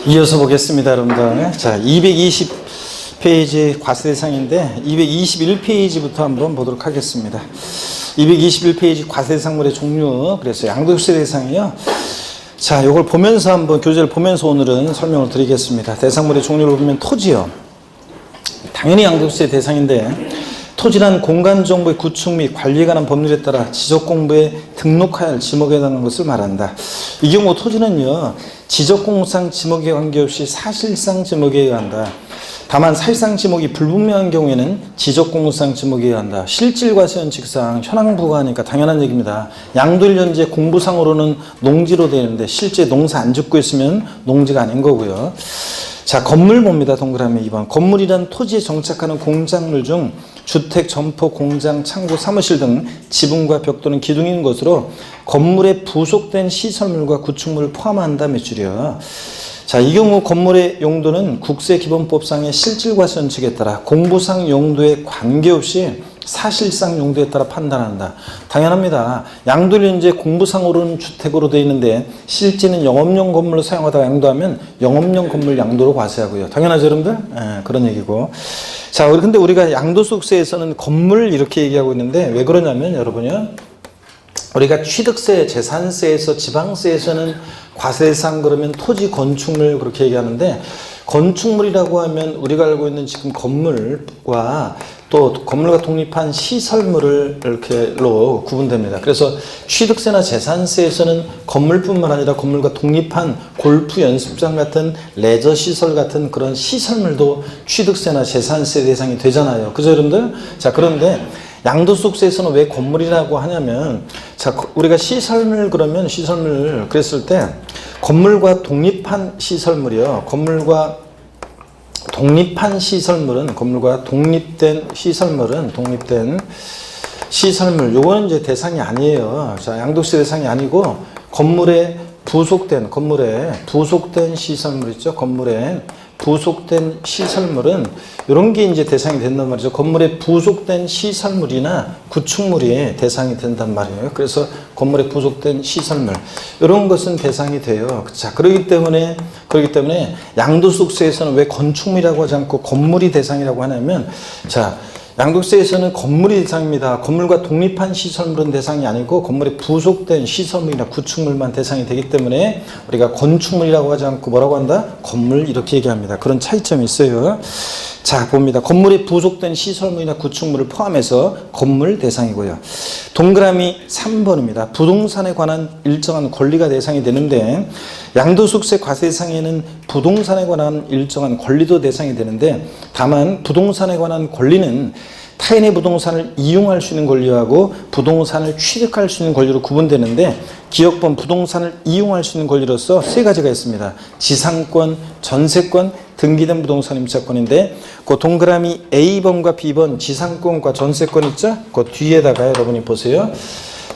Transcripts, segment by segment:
이어서 보겠습니다, 여러분들. 자, 220페이지 과세 대상인데 221페이지부터 한번 보도록 하겠습니다. 221페이지 과세 대상물의 종류, 그래서 양도세 대상이요. 자, 요걸 보면서 한번 교재를 보면서 오늘은 설명을 드리겠습니다. 대상물의 종류를 보면 토지요. 당연히 양도세 대상인데 토지란 공간정보의 구축 및 관리에 관한 법률에 따라 지적공부에 등록하여야 할 지목에 해당하는 것을 말한다. 이 경우 토지는요, 지적공사상 지목에 관계없이 사실상 지목에 의해야 한다. 다만 사실상 지목이 불분명한 경우에는 지적공사상 지목에 의해야 한다. 실질과세원칙상 현황 부과하니까 당연한 얘기입니다. 양도일 현재 공부상으로는 농지로 되어 있는데 실제 농사 안 짓고 있으면 농지가 아닌 거고요. 자, 건물 봅니다. 동그라미 2번. 건물이란 토지에 정착하는 공작물 중 주택, 점포, 공장, 창고, 사무실 등 지붕과 벽 또는 기둥인 것으로 건물에 부속된 시설물과 구축물을 포함한다. 매출이요. 자, 이 경우 건물의 용도는 국세기본법상의 실질과세원칙에 따라 공부상 용도에 관계없이 사실상 용도에 따라 판단한다. 당연합니다. 양도일 현재 공부상으로는 주택으로 되어 있는데 실제는 영업용 건물로 사용하다가 양도하면 영업용 건물 양도로 과세하고요. 당연하죠, 여러분들? 그런 얘기고. 자, 근데 우리가 양도소득세에서는 건물 이렇게 얘기하고 있는데 왜 그러냐면 여러분요, 우리가 취득세, 재산세에서 지방세에서는 과세대상 그러면 토지, 건축물 그렇게 얘기하는데, 건축물이라고 하면 우리가 알고 있는 지금 건물과 또 건물과 독립한 시설물을 이렇게로 구분됩니다. 그래서 취득세나 재산세에서는 건물뿐만 아니라 건물과 독립한 골프 연습장 같은 레저 시설 같은 그런 시설물도 취득세나 재산세 대상이 되잖아요. 그죠, 여러분들? 자, 그런데 양도소득세에서는 왜 건물이라고 하냐면, 자, 우리가 시설물 그러면 시설물 그랬을 때 건물과 독립한 시설물이요. 건물과 독립한 시설물은, 건물과 독립된 시설물은, 독립된 시설물, 요거는 이제 대상이 아니에요. 자, 양도세 대상이 아니고 건물에 부속된 시설물 있죠. 건물에 부속된 시설물은 이런 게 이제 대상이 된단 말이죠. 건물에 부속된 시설물이나 구축물이 대상이 된단 말이에요. 그래서 건물에 부속된 시설물 이런 것은 대상이 돼요. 자, 그렇기 때문에 양도소득세에서는 왜 건축물이라고 하지 않고 건물이 대상이라고 하냐면, 자, 양도세에서는 건물이 대상입니다. 건물과 독립한 시설물은 대상이 아니고 건물에 부속된 시설물이나 구축물만 대상이 되기 때문에 우리가 건축물이라고 하지 않고 뭐라고 한다? 건물 이렇게 얘기합니다. 그런 차이점이 있어요. 자, 봅니다. 건물에 부속된 시설물이나 구축물을 포함해서 건물 대상이고요. 동그라미 3번입니다. 부동산에 관한 일정한 권리가 대상이 되는데, 양도소득세 과세 대상에는 부동산에 관한 일정한 권리도 대상이 되는데, 다만 부동산에 관한 권리는 타인의 부동산을 이용할 수 있는 권리하고 부동산을 취득할 수 있는 권리로 구분되는데, 기억번 부동산을 이용할 수 있는 권리로서 세 가지가 있습니다. 지상권, 전세권, 등기된 부동산 임차권인데, 그 동그라미 A번과 B번 지상권과 전세권 있죠? 그 뒤에다가 여러분이 보세요.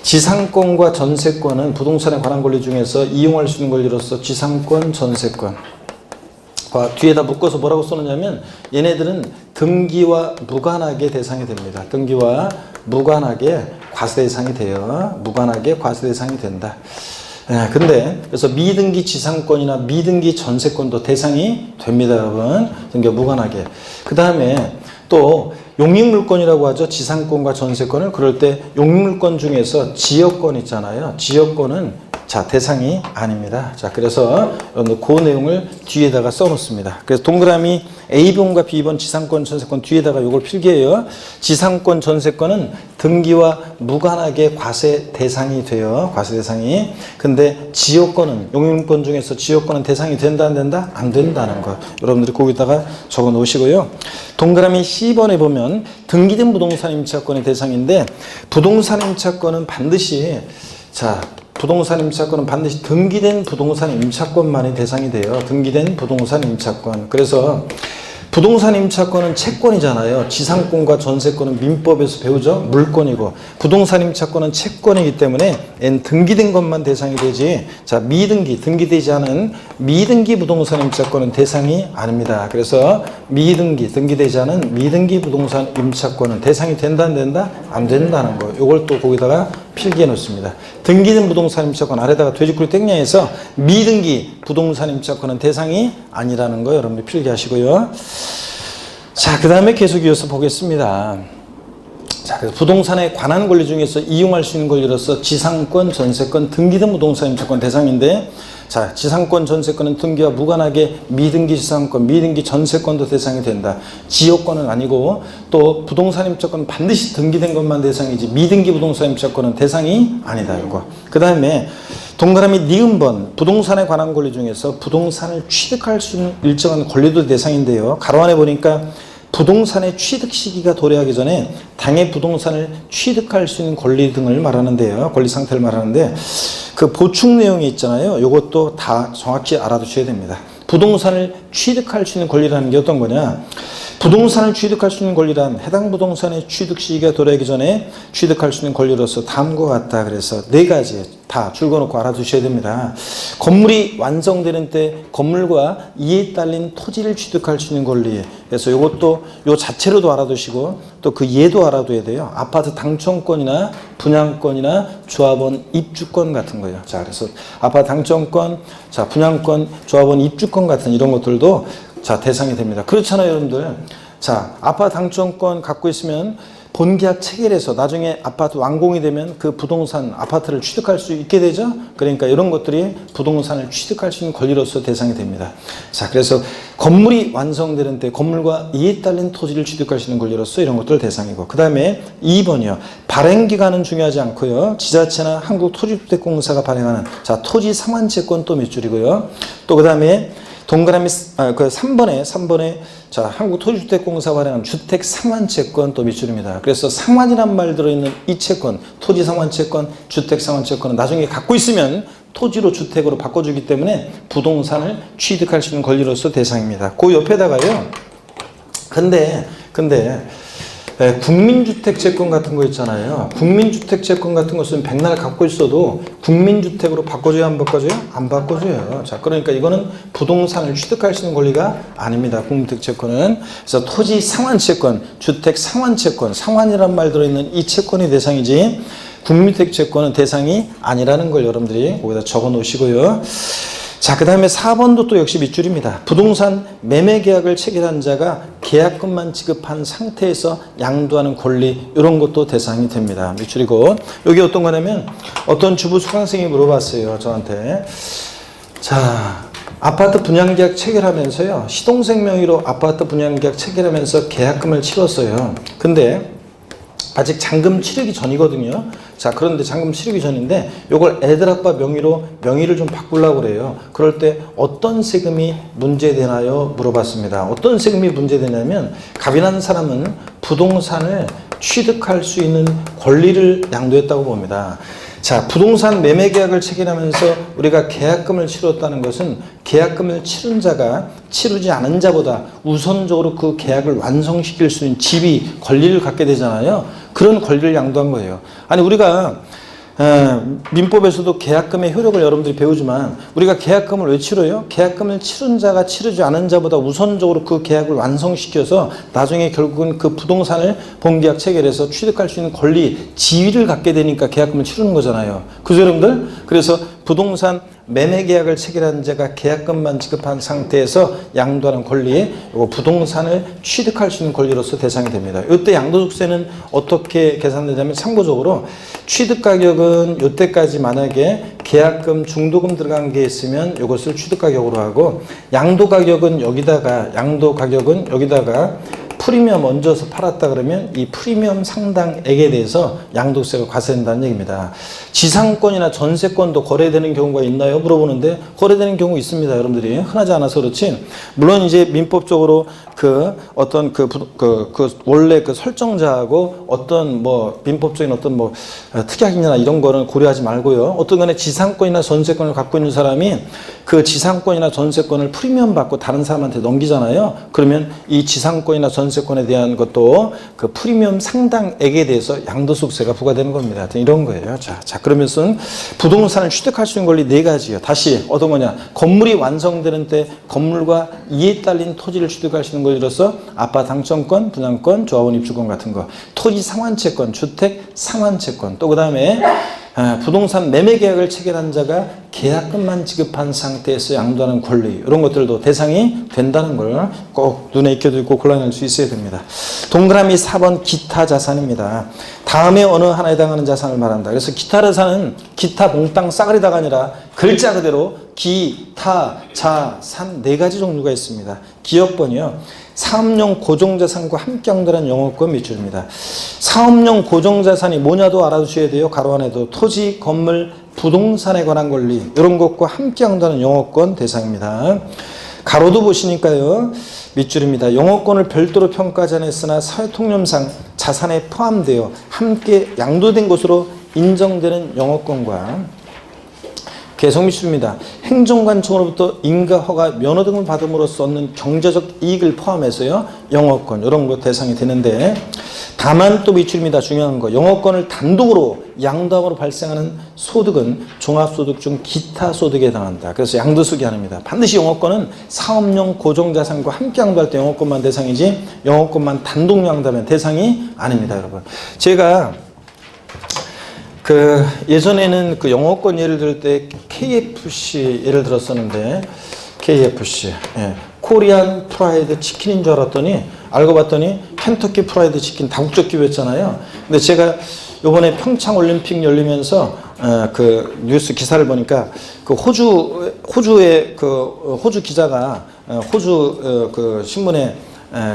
지상권과 전세권은 부동산에 관한 권리 중에서 이용할 수 있는 권리로서 지상권, 전세권. 뒤에다 묶어서 뭐라고 써놓냐면 얘네들은 등기와 무관하게 대상이 됩니다. 등기와 무관하게 과세 대상이 돼요. 무관하게 과세 대상이 된다. 근데 그래서 미등기 지상권이나 미등기 전세권도 대상이 됩니다, 여러분. 등기와 무관하게. 그 다음에 또 용익물권이라고 하죠. 지상권과 전세권을. 그럴 때 용익물권 중에서 지역권 있잖아요. 지역권은 자, 대상이 아닙니다. 자, 그래서 여러분들 그 내용을 뒤에다가 써놓습니다. 그래서 동그라미 A번과 B번 지상권, 전세권 뒤에다가 이걸 필기해요. 지상권, 전세권은 등기와 무관하게 과세 대상이 돼요. 과세 대상이. 근데 지역권은, 용익물권 중에서 지역권은 대상이 된다, 안 된다? 안 된다는 거. 여러분들이 거기다가 적어 놓으시고요. 동그라미 C번에 보면 등기된 부동산 임차권의 대상인데, 부동산 임차권은 반드시, 자, 부동산 임차권은 반드시 등기된 부동산 임차권만이 대상이 돼요. 등기된 부동산 임차권. 그래서 부동산 임차권은 채권이잖아요. 지상권과 전세권은 민법에서 배우죠. 물권이고, 부동산 임차권은 채권이기 때문에 등기된 것만 대상이 되지, 자, 등기되지 않은 미등기 부동산 임차권은 대상이 아닙니다. 그래서 등기되지 않은 미등기 부동산 임차권은 대상이 된다, 안 된다? 안 된다는 거. 이걸 또 거기다가 필기해 놓습니다. 등기된 부동산 임차권 아래다가 돼지꼬리 땡냐에서 미등기 부동산 임차권은 대상이 아니라는 거 여러분들 필기하시고요. 자, 그 다음에 계속 이어서 보겠습니다. 자, 그래서 부동산에 관한 권리 중에서 이용할 수 있는 권리로서 지상권, 전세권, 등기된 부동산 임차권 대상인데, 자, 지상권, 전세권은 등기와 무관하게 미등기 지상권, 미등기 전세권도 대상이 된다. 지역권은 아니고, 또 부동산 임차권은 반드시 등기된 것만 대상이지 미등기 부동산 임차권은 대상이 아니다. 이거. 그 다음에 동그라미 니은번 부동산에 관한 권리 중에서 부동산을 취득할 수 있는 일정한 권리도 대상인데요. 가로 안에 보니까 부동산의 취득 시기가 도래하기 전에 당해 부동산을 취득할 수 있는 권리 등을 말하는데요. 권리 상태를 말하는데 그 보충 내용이 있잖아요. 이것도 다 정확히 알아두셔야 됩니다. 부동산을 취득할 수 있는 권리라는 게 어떤 거냐? 부동산을 취득할 수 있는 권리란 해당 부동산의 취득 시기가 도래하기 전에 취득할 수 있는 권리로서 다음과 같다. 그래서 네 가지 다 줄거놓고 알아두셔야 됩니다. 건물이 완성되는 때 건물과 이에 딸린 토지를 취득할 수 있는 권리. 그래서 이것도 요 자체로도 알아두시고 또 그 예도 알아둬야 돼요. 아파트 당첨권이나 분양권이나 조합원 입주권 같은 거예요. 자, 그래서 아파트 당첨권, 자, 분양권, 조합원 입주권 같은 이런 것들도 자, 대상이 됩니다. 그렇잖아요, 여러분들. 자, 아파트 당첨권 갖고 있으면 본계약 체결해서 나중에 아파트 완공이 되면 그 부동산 아파트를 취득할 수 있게 되죠. 그러니까 이런 것들이 부동산을 취득할 수 있는 권리로서 대상이 됩니다. 자, 그래서 건물이 완성되는 때 건물과 이에 딸린 토지를 취득할 수 있는 권리로서 이런 것들 대상이고, 그 다음에 2번이요. 발행기간은 중요하지 않고요. 지자체나 한국토지주택공사가 발행하는 자, 토지 상환채권 또 몇 줄이고요. 또 그 다음에 동그라미 그 3번에 자, 한국토지주택공사 발행한 주택 상환채권 또 밑줄입니다. 그래서 상환이란 말 들어있는 이 채권, 토지 상환채권, 주택 상환채권은 나중에 갖고 있으면 토지로 주택으로 바꿔주기 때문에 부동산을 취득할 수 있는 권리로서 대상입니다. 그 옆에다가요. 근데 국민주택채권 같은 거 있잖아요. 국민주택채권 같은 것은 백날 갖고 있어도 국민주택으로 바꿔줘야 안 바꿔줘요? 안 바꿔줘요. 자, 그러니까 이거는 부동산을 취득할 수 있는 권리가 아닙니다. 국민주택채권은. 그래서 토지 상환채권, 주택 상환채권, 상환이란 말 들어있는 이 채권이 대상이지 국민주택채권은 대상이 아니라는 걸 여러분들이 거기다 적어 놓으시고요. 자, 그 다음에 4번도 또 역시 밑줄입니다. 부동산 매매 계약을 체결한 자가 계약금만 지급한 상태에서 양도하는 권리, 이런 것도 대상이 됩니다. 밑줄이고, 여기 어떤 거냐면 어떤 주부 수강생이 물어봤어요, 저한테. 자, 아파트 분양계약 체결하면서요, 시동생 명의로 아파트 분양계약 체결하면서 계약금을 치렀어요. 근데 아직 잔금 치르기 전이거든요. 자, 그런데 잔금 치르기 전인데 요걸 애들 아빠 명의를 좀 바꾸려고 그래요. 그럴 때 어떤 세금이 문제되나요? 물어봤습니다. 어떤 세금이 문제되냐면 갑이라는 사람은 부동산을 취득할 수 있는 권리를 양도했다고 봅니다. 자, 부동산 매매 계약을 체결하면서 우리가 계약금을 치렀다는 것은 계약금을 치른 자가 치르지 않은 자보다 우선적으로 그 계약을 완성시킬 수 있는 지위, 권리를 갖게 되잖아요. 그런 권리를 양도한 거예요. 아니, 우리가 민법에서도 계약금의 효력을 여러분들이 배우지만 우리가 계약금을 왜 치러요? 계약금을 치른 자가 치르지 않은 자보다 우선적으로 그 계약을 완성시켜서 나중에 결국은 그 부동산을 본계약 체결해서 취득할 수 있는 권리, 지위를 갖게 되니까 계약금을 치르는 거잖아요. 그죠, 여러분들? 그래서 부동산 매매 계약을 체결한 자가 계약금만 지급한 상태에서 양도하는 권리에 부동산을 취득할 수 있는 권리로서 대상이 됩니다. 이때 양도소득세는 어떻게 계산되냐면 참고적으로 취득가격은 이때까지 만약에 계약금, 중도금 들어간 게 있으면 이것을 취득가격으로 하고 양도가격은 여기다가 프리미엄 얹어서 팔았다 그러면 이 프리미엄 상당액에 대해서 양도세가 과세된다는 얘기입니다. 지상권이나 전세권도 거래되는 경우가 있나요? 물어보는데 거래되는 경우 있습니다. 여러분들이 흔하지 않아서 그렇지. 물론 이제 민법적으로 원래 그 설정자하고 어떤 민법적인 어떤 특약이나 이런 거는 고려하지 말고요. 어떤 간에 지상권이나 전세권을 갖고 있는 사람이 그 지상권이나 전세권을 프리미엄 받고 다른 사람한테 넘기잖아요. 그러면 이 지상권이나 전세권에 대한 것도 그 프리미엄 상당액에 대해서 양도소득세가 부과되는 겁니다. 하여튼 이런 거예요. 자, 그러면서 부동산을 취득할 수 있는 권리 네 가지요. 다시 어떤 거냐? 건물이 완성되는 때 건물과 이에 딸린 토지를 취득할 수 있는 뭐로서 아파트 당첨권, 분양권, 조합원 입주권 같은 거, 토지 상환채권, 주택 상환채권, 또 그 다음에 부동산 매매 계약을 체결한 자가 계약금만 지급한 상태에서 양도하는 권리, 이런 것들도 대상이 된다는 걸 꼭 눈에 익혀두고 골라낼 수 있어야 됩니다. 동그라미 4번 기타 자산입니다. 다음에 어느 하나에 해당하는 자산을 말한다. 그래서 기타 자산은 기타 몽땅 싸그리다가 아니라 글자 그대로 기, 타, 자, 산 네 가지 종류가 있습니다. 기업권이요, 사업용 고정자산과 함께 연결한 영업권 밑줄입니다. 사업용 고정자산이 뭐냐도 알아두셔야 돼요. 가로 안에도 토지, 건물, 부동산에 관한 권리, 이런 것과 함께 연결하는 영업권 대상입니다. 가로도 보시니까요, 밑줄입니다. 영업권을 별도로 평가하지 않았으나 사회통념상 자산에 포함되어 함께 양도된 것으로 인정되는 영업권과 계속 밑줄입니다. 행정관청으로부터 인가허가 면허 등을 받음으로써 얻는 경제적 이익을 포함해서요, 영업권 이런 것 대상이 되는데, 다만 또 밑줄입니다. 중요한 거, 영업권을 단독으로 양도함으로 발생하는 소득은 종합소득 중 기타 소득에 해당한다. 그래서 양도소득이 아닙니다. 반드시 영업권은 사업용 고정자산과 함께 양도할 때 영업권만 대상이지 영업권만 단독 양도하면 대상이 아닙니다, 여러분. 제가 예전에는 그 영어권 예를 들 때 KFC 예를 들었었는데, KFC, 코리안 프라이드 치킨인 줄 알았더니 알고 봤더니 켄터키 프라이드 치킨 다국적 기부였잖아요. 근데 제가 요번에 평창 올림픽 열리면서 그 뉴스 기사를 보니까 그 호주의 그 호주 기자가 호주 그 신문에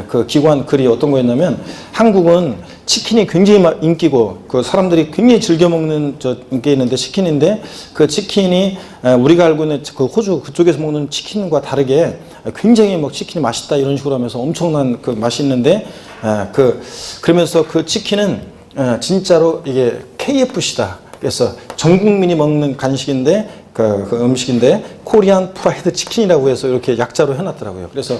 그 기관 글이 어떤 거였냐면, 한국은 치킨이 굉장히 인기고 그 사람들이 굉장히 즐겨 먹는 게 있는데 치킨인데, 그 치킨이 우리가 알고 있는 그 호주 그쪽에서 먹는 치킨과 다르게 굉장히 막 치킨이 맛있다 이런 식으로 하면서 엄청난 그 맛이 있는데, 그러면서 그 치킨은 진짜로 이게 KFC다. 그래서 전 국민이 먹는 간식인데 그 음식인데 코리안 프라이드 치킨이라고 해서 이렇게 약자로 해놨더라고요. 그래서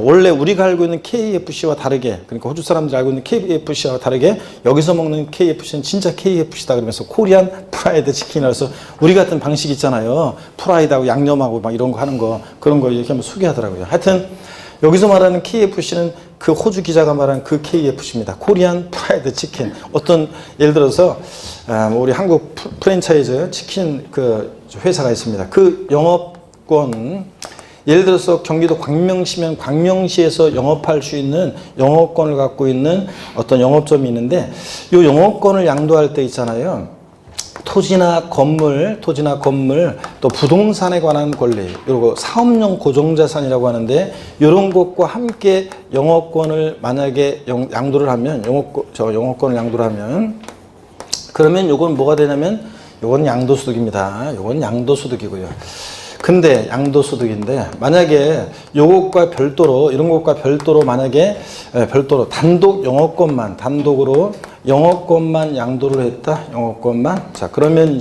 원래 우리가 알고 있는 KFC와 다르게, 그러니까 호주 사람들이 알고 있는 KFC와 다르게 여기서 먹는 KFC는 진짜 KFC다 그러면서 코리안 프라이드 치킨이라서, 우리 같은 방식 있잖아요, 프라이드하고 양념하고 막 이런 거 하는 거, 그런 거 이렇게 한번 소개하더라고요. 하여튼 여기서 말하는 KFC는 그 호주 기자가 말한 그 KFC입니다. 코리안 프라이드 치킨. 어떤 예를 들어서 우리 한국 프랜차이즈 치킨 그 회사가 있습니다. 그 영업권, 예를 들어서 경기도 광명시면 광명시에서 영업할 수 있는 영업권을 갖고 있는 어떤 영업점이 있는데, 이 영업권을 양도할 때 있잖아요, 토지나 건물, 또 부동산에 관한 권리, 그리고 사업용 고정자산이라고 하는데, 이런 것과 함께 영업권을 만약에 양도를 하면, 영업권을 양도를 하면, 그러면 요건 뭐가 되냐면, 요건 양도소득입니다. 요건 양도소득이고요. 근데 양도소득인데, 만약에 요것과 별도로, 이런 것과 별도로 만약에 별도로 단독 영업권만, 단독으로 영업권만 양도를 했다. 영업권만. 자, 그러면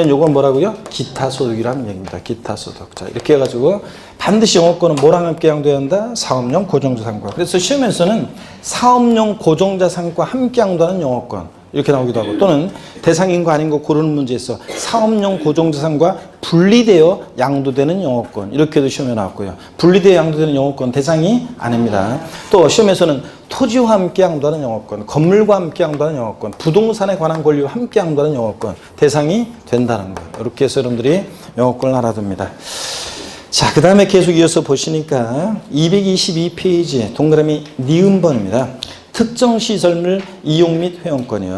요건 뭐라고요? 기타소득이라는 얘기입니다. 기타소득. 자, 이렇게 해가지고 반드시 영업권은 뭐랑 함께 양도해야 한다? 사업용 고정자산과. 그래서 시험에서는 사업용 고정자산과 함께 양도하는 영업권, 이렇게 나오기도 하고, 또는 대상인 거 아닌 거 고르는 문제에서 사업용 고정자산과 분리되어 양도되는 영업권, 이렇게도 시험에 나왔고요. 분리되어 양도되는 영업권 대상이 아닙니다. 또 시험에서는 토지와 함께 양도하는 영업권, 건물과 함께 양도하는 영업권, 부동산에 관한 권리와 함께 양도하는 영업권 대상이 된다는 거예요. 이렇게 해서 여러분들이 영업권을 알아둡니다. 자, 그 다음에 계속 이어서 보시니까 222페이지 동그라미 니은번입니다. 특정 시설물 이용 및 회원권이요.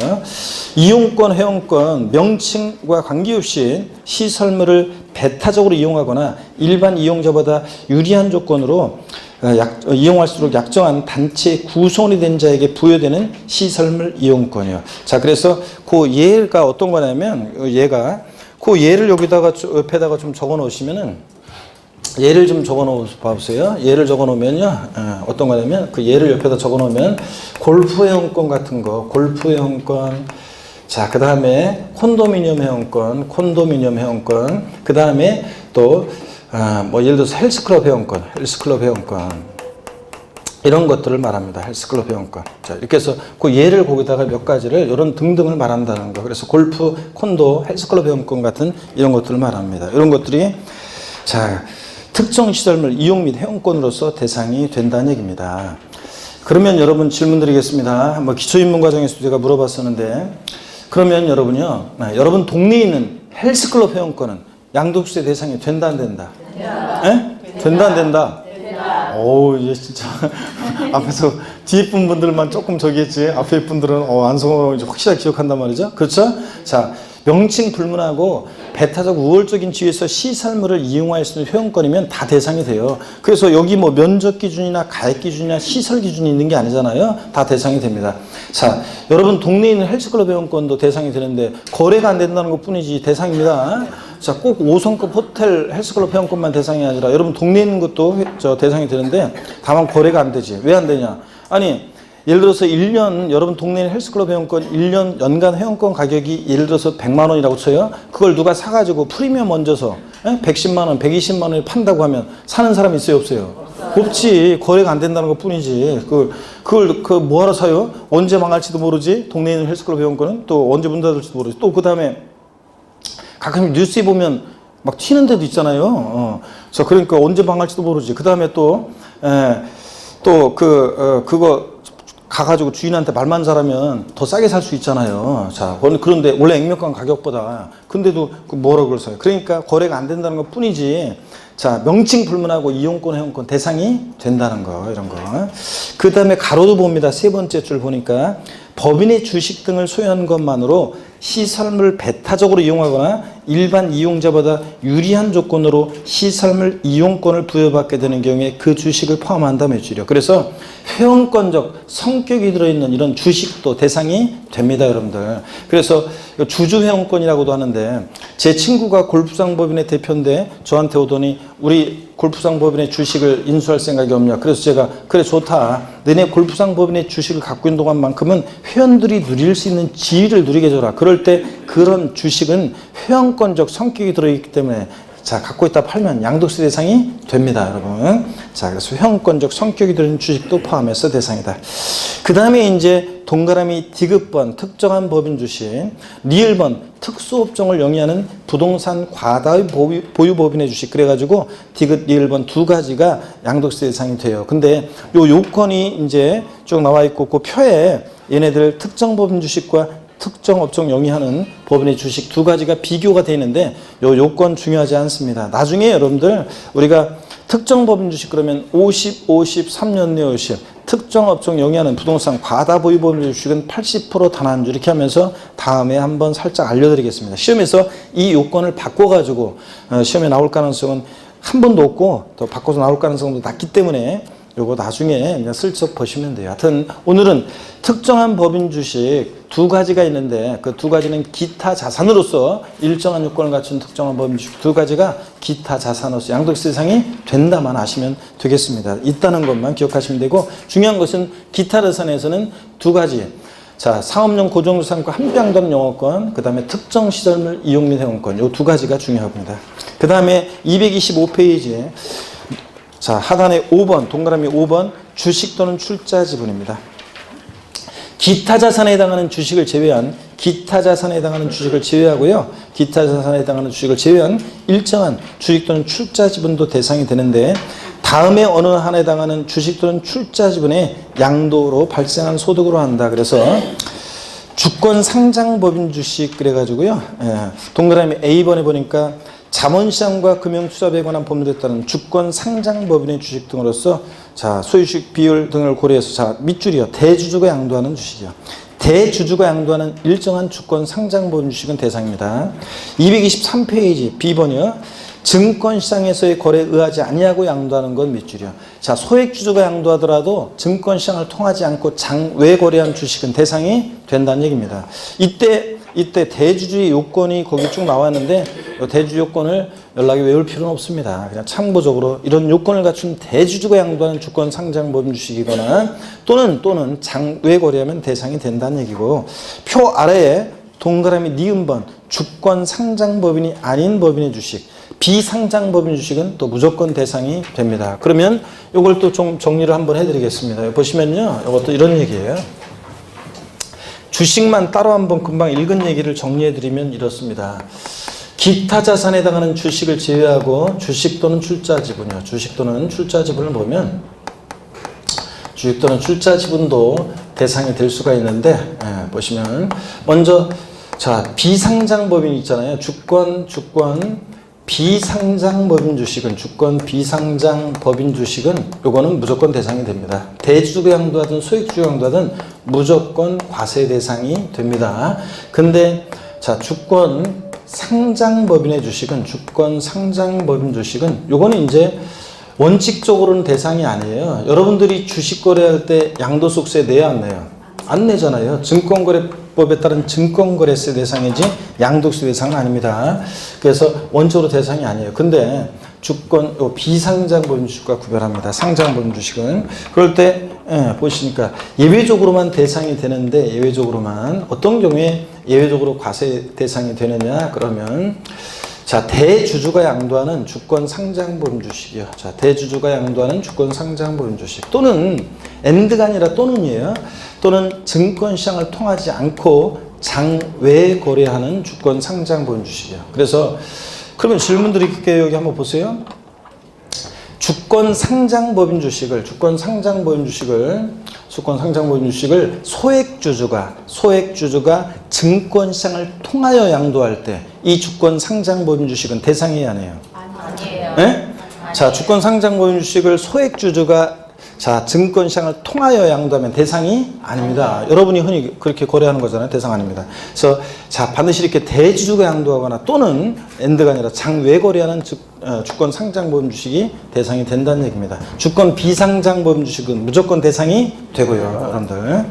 이용권, 회원권, 명칭과 관계없이 시설물을 배타적으로 이용하거나 일반 이용자보다 유리한 조건으로 이용할수록 약정한 단체 구성원이 된 자에게 부여되는 시설물 이용권이요. 자, 그래서 그 예가 어떤 거냐면, 그 예를 여기다가 옆에다가 좀 적어 놓으시면은, 예를 좀 적어 놓으세요. 예를 적어 놓으면요, 어떤 거냐면, 그 예를 옆에다 적어 놓으면, 골프 회원권 같은 거, 골프 회원권, 자, 그 다음에 콘도미니엄 회원권, 그 다음에 또, 예를 들어서 헬스클럽 회원권, 이런 것들을 말합니다. 헬스클럽 회원권. 자, 이렇게 해서 그 예를 거기다가 몇 가지를, 이런 등등을 말한다는 거. 그래서 골프, 콘도, 헬스클럽 회원권 같은 이런 것들을 말합니다. 이런 것들이, 자, 특정 시설물 이용 및 회원권으로서 대상이 된다는 얘기입니다. 그러면 여러분 질문 드리겠습니다. 뭐 기초인문 과정에서 제가 물어봤었는데, 그러면 여러분요, 여러분 동네에 있는 헬스클럽 회원권은 양도세 대상이 된다 안 된다? 된다 안 된다? 오, 이제 진짜 앞에서 뒤에 분들만 조금 저기 했지, 앞에 분들은 안성호 확실하게 기억한단 말이죠. 그렇죠? 자, 명칭 불문하고 배타적 우월적인 지위에서 시설물을 이용할 수 있는 회원권이면 다 대상이 돼요. 그래서 여기 뭐 면적 기준이나 가액 기준이나 시설 기준이 있는 게 아니잖아요. 다 대상이 됩니다. 자, 여러분 동네에 있는 헬스클럽 회원권도 대상이 되는데 거래가 안 된다는 것 뿐이지 대상입니다. 자, 꼭 5성급 호텔 헬스클럽 회원권만 대상이 아니라 여러분 동네에 있는 것도 대상이 되는데 다만 거래가 안 되지. 왜 안 되냐? 아니, 예를 들어서 1년 여러분 동네 헬스클럽 회원권 1년 연간 회원권 가격이 예를 들어서 100만 원이라고 쳐요. 그걸 누가 사가지고 프리미엄 얹어서 110만 원, 120만 원에 판다고 하면 사는 사람 있어요, 없어요? 없지. 거래가 안 된다는 것 뿐이지. 그걸 뭐하러 사요? 언제 망할지도 모르지. 동네에 있는 헬스클럽 회원권은 또 언제 문 닫을지도 모르지. 또 그 다음에 가끔 뉴스에 보면 막 튀는 데도 있잖아요. 그러니까 언제 망할지도 모르지. 그 다음에 그거 가가지고 주인한테 말만 잘하면 더 싸게 살 수 있잖아요. 자, 그런데 원래 액면가 가격보다 근데도 뭐라고 그러세요? 그러니까 거래가 안 된다는 것 뿐이지. 자, 명칭 불문하고 이용권, 회원권 대상이 된다는 거, 이런 거. 그 다음에 가로도 봅니다. 세 번째 줄 보니까 법인의 주식 등을 소유한 것만으로 시설물 배타적으로 이용하거나 일반 이용자보다 유리한 조건으로 시설물 이용권을 부여받게 되는 경우에 그 주식을 포함한다 매출이요. 그래서 회원권적 성격이 들어있는 이런 주식도 대상이 됩니다, 여러분들. 그래서 주주 회원권이라고도 하는데 제 친구가 골프장 법인의 대표인데 저한테 오더니 우리 골프장 법인의 주식을 인수할 생각이 없냐. 그래서 제가 그래 좋다. 너네 골프장 법인의 주식을 갖고 있는 동안만큼은 회원들이 누릴 수 있는 지위를 누리게 해줘라. 그럴 때 그런 주식은 회원권적 성격이 들어있기 때문에 자, 갖고 있다 팔면 양도세 대상이 됩니다, 여러분. 자, 그래서 회원권적 성격이 들어있는 주식도 포함해서 대상이다. 그 다음에 이제 동그라미 디귿번 특정한 법인 주식, 리을번 특수업종을 영위하는 부동산 과다의 보유 법인의 주식. 그래가지고 디귿, 리을번 두 가지가 양도세 대상이 돼요. 근데 요 요건이 이제 쭉 나와 있고 그 표에 얘네들 특정 법인 주식과 특정 업종 영위하는 법인의 주식 두 가지가 비교가 되어 있는데 요 요건 중요하지 않습니다. 나중에 여러분들 우리가 특정 법인 주식 그러면 50, 3년 내 50 특정 업종 영위하는 부동산 과다 보유 법인 주식은 80% 단한주 이렇게 하면서 다음에 한번 살짝 알려드리겠습니다. 시험에서 이 요건을 바꿔가지고 시험에 나올 가능성은 한 번도 없고 더 바꿔서 나올 가능성도 낮기 때문에 요거 나중에 그냥 슬쩍 보시면 돼요. 하여튼 오늘은 특정한 법인 주식 두 가지가 있는데 그 두 가지는 기타 자산으로서 일정한 요건을 갖춘 특정한 법인 주식 두 가지가 기타 자산으로서 양도세 대상이 된다만 아시면 되겠습니다. 있다는 것만 기억하시면 되고 중요한 것은 기타 자산에서는 두 가지. 자, 상업용 고정자산과 함량도는 영업권, 그 다음에 특정 시설물 이용 및 회원권 요 두 가지가 중요합니다. 그 다음에 225페이지에 자, 하단에 5번, 동그라미 5번, 주식 또는 출자 지분입니다. 기타 자산에 해당하는 주식을 제외한, 기타 자산에 해당하는 주식을 제외하고요. 기타 자산에 해당하는 주식을 제외한 일정한 주식 또는 출자 지분도 대상이 되는데, 다음에 어느 한에 해당하는 주식 또는 출자 지분의 양도로 발생한 소득으로 한다. 그래서, 주권 상장 법인 주식, 그래가지고요. 동그라미 A번에 보니까, 자본시장과 금융투자에 관한 법률에 따른 주권 상장 법인의 주식 등으로서 자, 소유주식 비율 등을 고려해서 자, 밑줄이요. 대주주가 양도하는 주식이요. 대주주가 양도하는 일정한 주권 상장 법인 주식은 대상입니다. 223페이지 B번이요. 증권시장에서의 거래에 의하지 아니하고 양도하는 건 밑줄이요. 자, 소액주주가 양도하더라도 증권시장을 통하지 않고 장외 거래한 주식은 대상이 된다는 얘기입니다. 이때 대주주의 요건이 거기 쭉 나왔는데 대주주 요건을 연락에 외울 필요는 없습니다. 그냥 참고적으로 이런 요건을 갖춘 대주주가 양도하는 주권 상장 법인 주식이거나 또는 장외 거래하면 대상이 된다는 얘기고 표 아래에 동그라미 니은번 주권 상장 법인이 아닌 법인의 주식 비상장 법인 주식은 또 무조건 대상이 됩니다. 그러면 이걸 또 좀 정리를 한번 해드리겠습니다. 보시면요. 이것도 이런 얘기예요. 주식만 따로 한번 금방 읽은 얘기를 정리해드리면 이렇습니다. 기타 자산에 해당하는 주식을 제외하고 주식 또는 출자 지분이요. 주식 또는 출자 지분을 보면 주식 또는 출자 지분도 대상이 될 수가 있는데 보시면 먼저 자 비상장 법인 있잖아요. 주권 비상장 법인 주식은 주권 비상장 법인 주식은 요거는 무조건 대상이 됩니다. 대주주가 양도하든 소액주주가 양도하든 무조건 과세 대상이 됩니다. 근데 자 주권 상장법인의 주식은 주권 상장법인 주식은 요거는 이제 원칙적으로는 대상이 아니에요. 여러분들이 주식 거래할 때 양도소득세 내야 안 내요? 안 내잖아요. 증권거래법에 따른 증권거래세 대상이지 양도세 대상은 아닙니다. 그래서 원칙으로 대상이 아니에요. 근데 주권 비상장법인 주식과 구별합니다. 상장법인 주식은 그럴 때 보시니까 예외적으로만 대상이 되는데 예외적으로만 어떤 경우에 예외적으로 과세 대상이 되느냐 그러면 자 대주주가 양도하는 주권 상장법인 주식이요. 자 대주주가 양도하는 주권 상장법인 주식 또는 AND가 아니라 또는이에요. 또는 증권시장을 통하지 않고 장외 거래하는 주권 상장법인 주식이요. 그래서 그러면 질문 드릴게요. 여기 한번 보세요. 주권 상장법인 주식을 소액주주가 증권시장을 통하여 양도할 때 이 주권 상장법인 주식은 대상이에요, 아니에요? 아니에요. 네? 자, 주권 상장법인 주식을 소액주주가 자 증권시장을 통하여 양도하면 대상이 아닙니다. 여러분이 흔히 그렇게 거래하는 거잖아요. 대상 아닙니다. 그래서 자 반드시 이렇게 대주주가 양도하거나 또는 AND가 아니라 장외 거래하는 주권 상장법인 주식이 대상이 된다는 얘기입니다. 주권 비상장법인 주식은 무조건 대상이 되고요. 여러분들.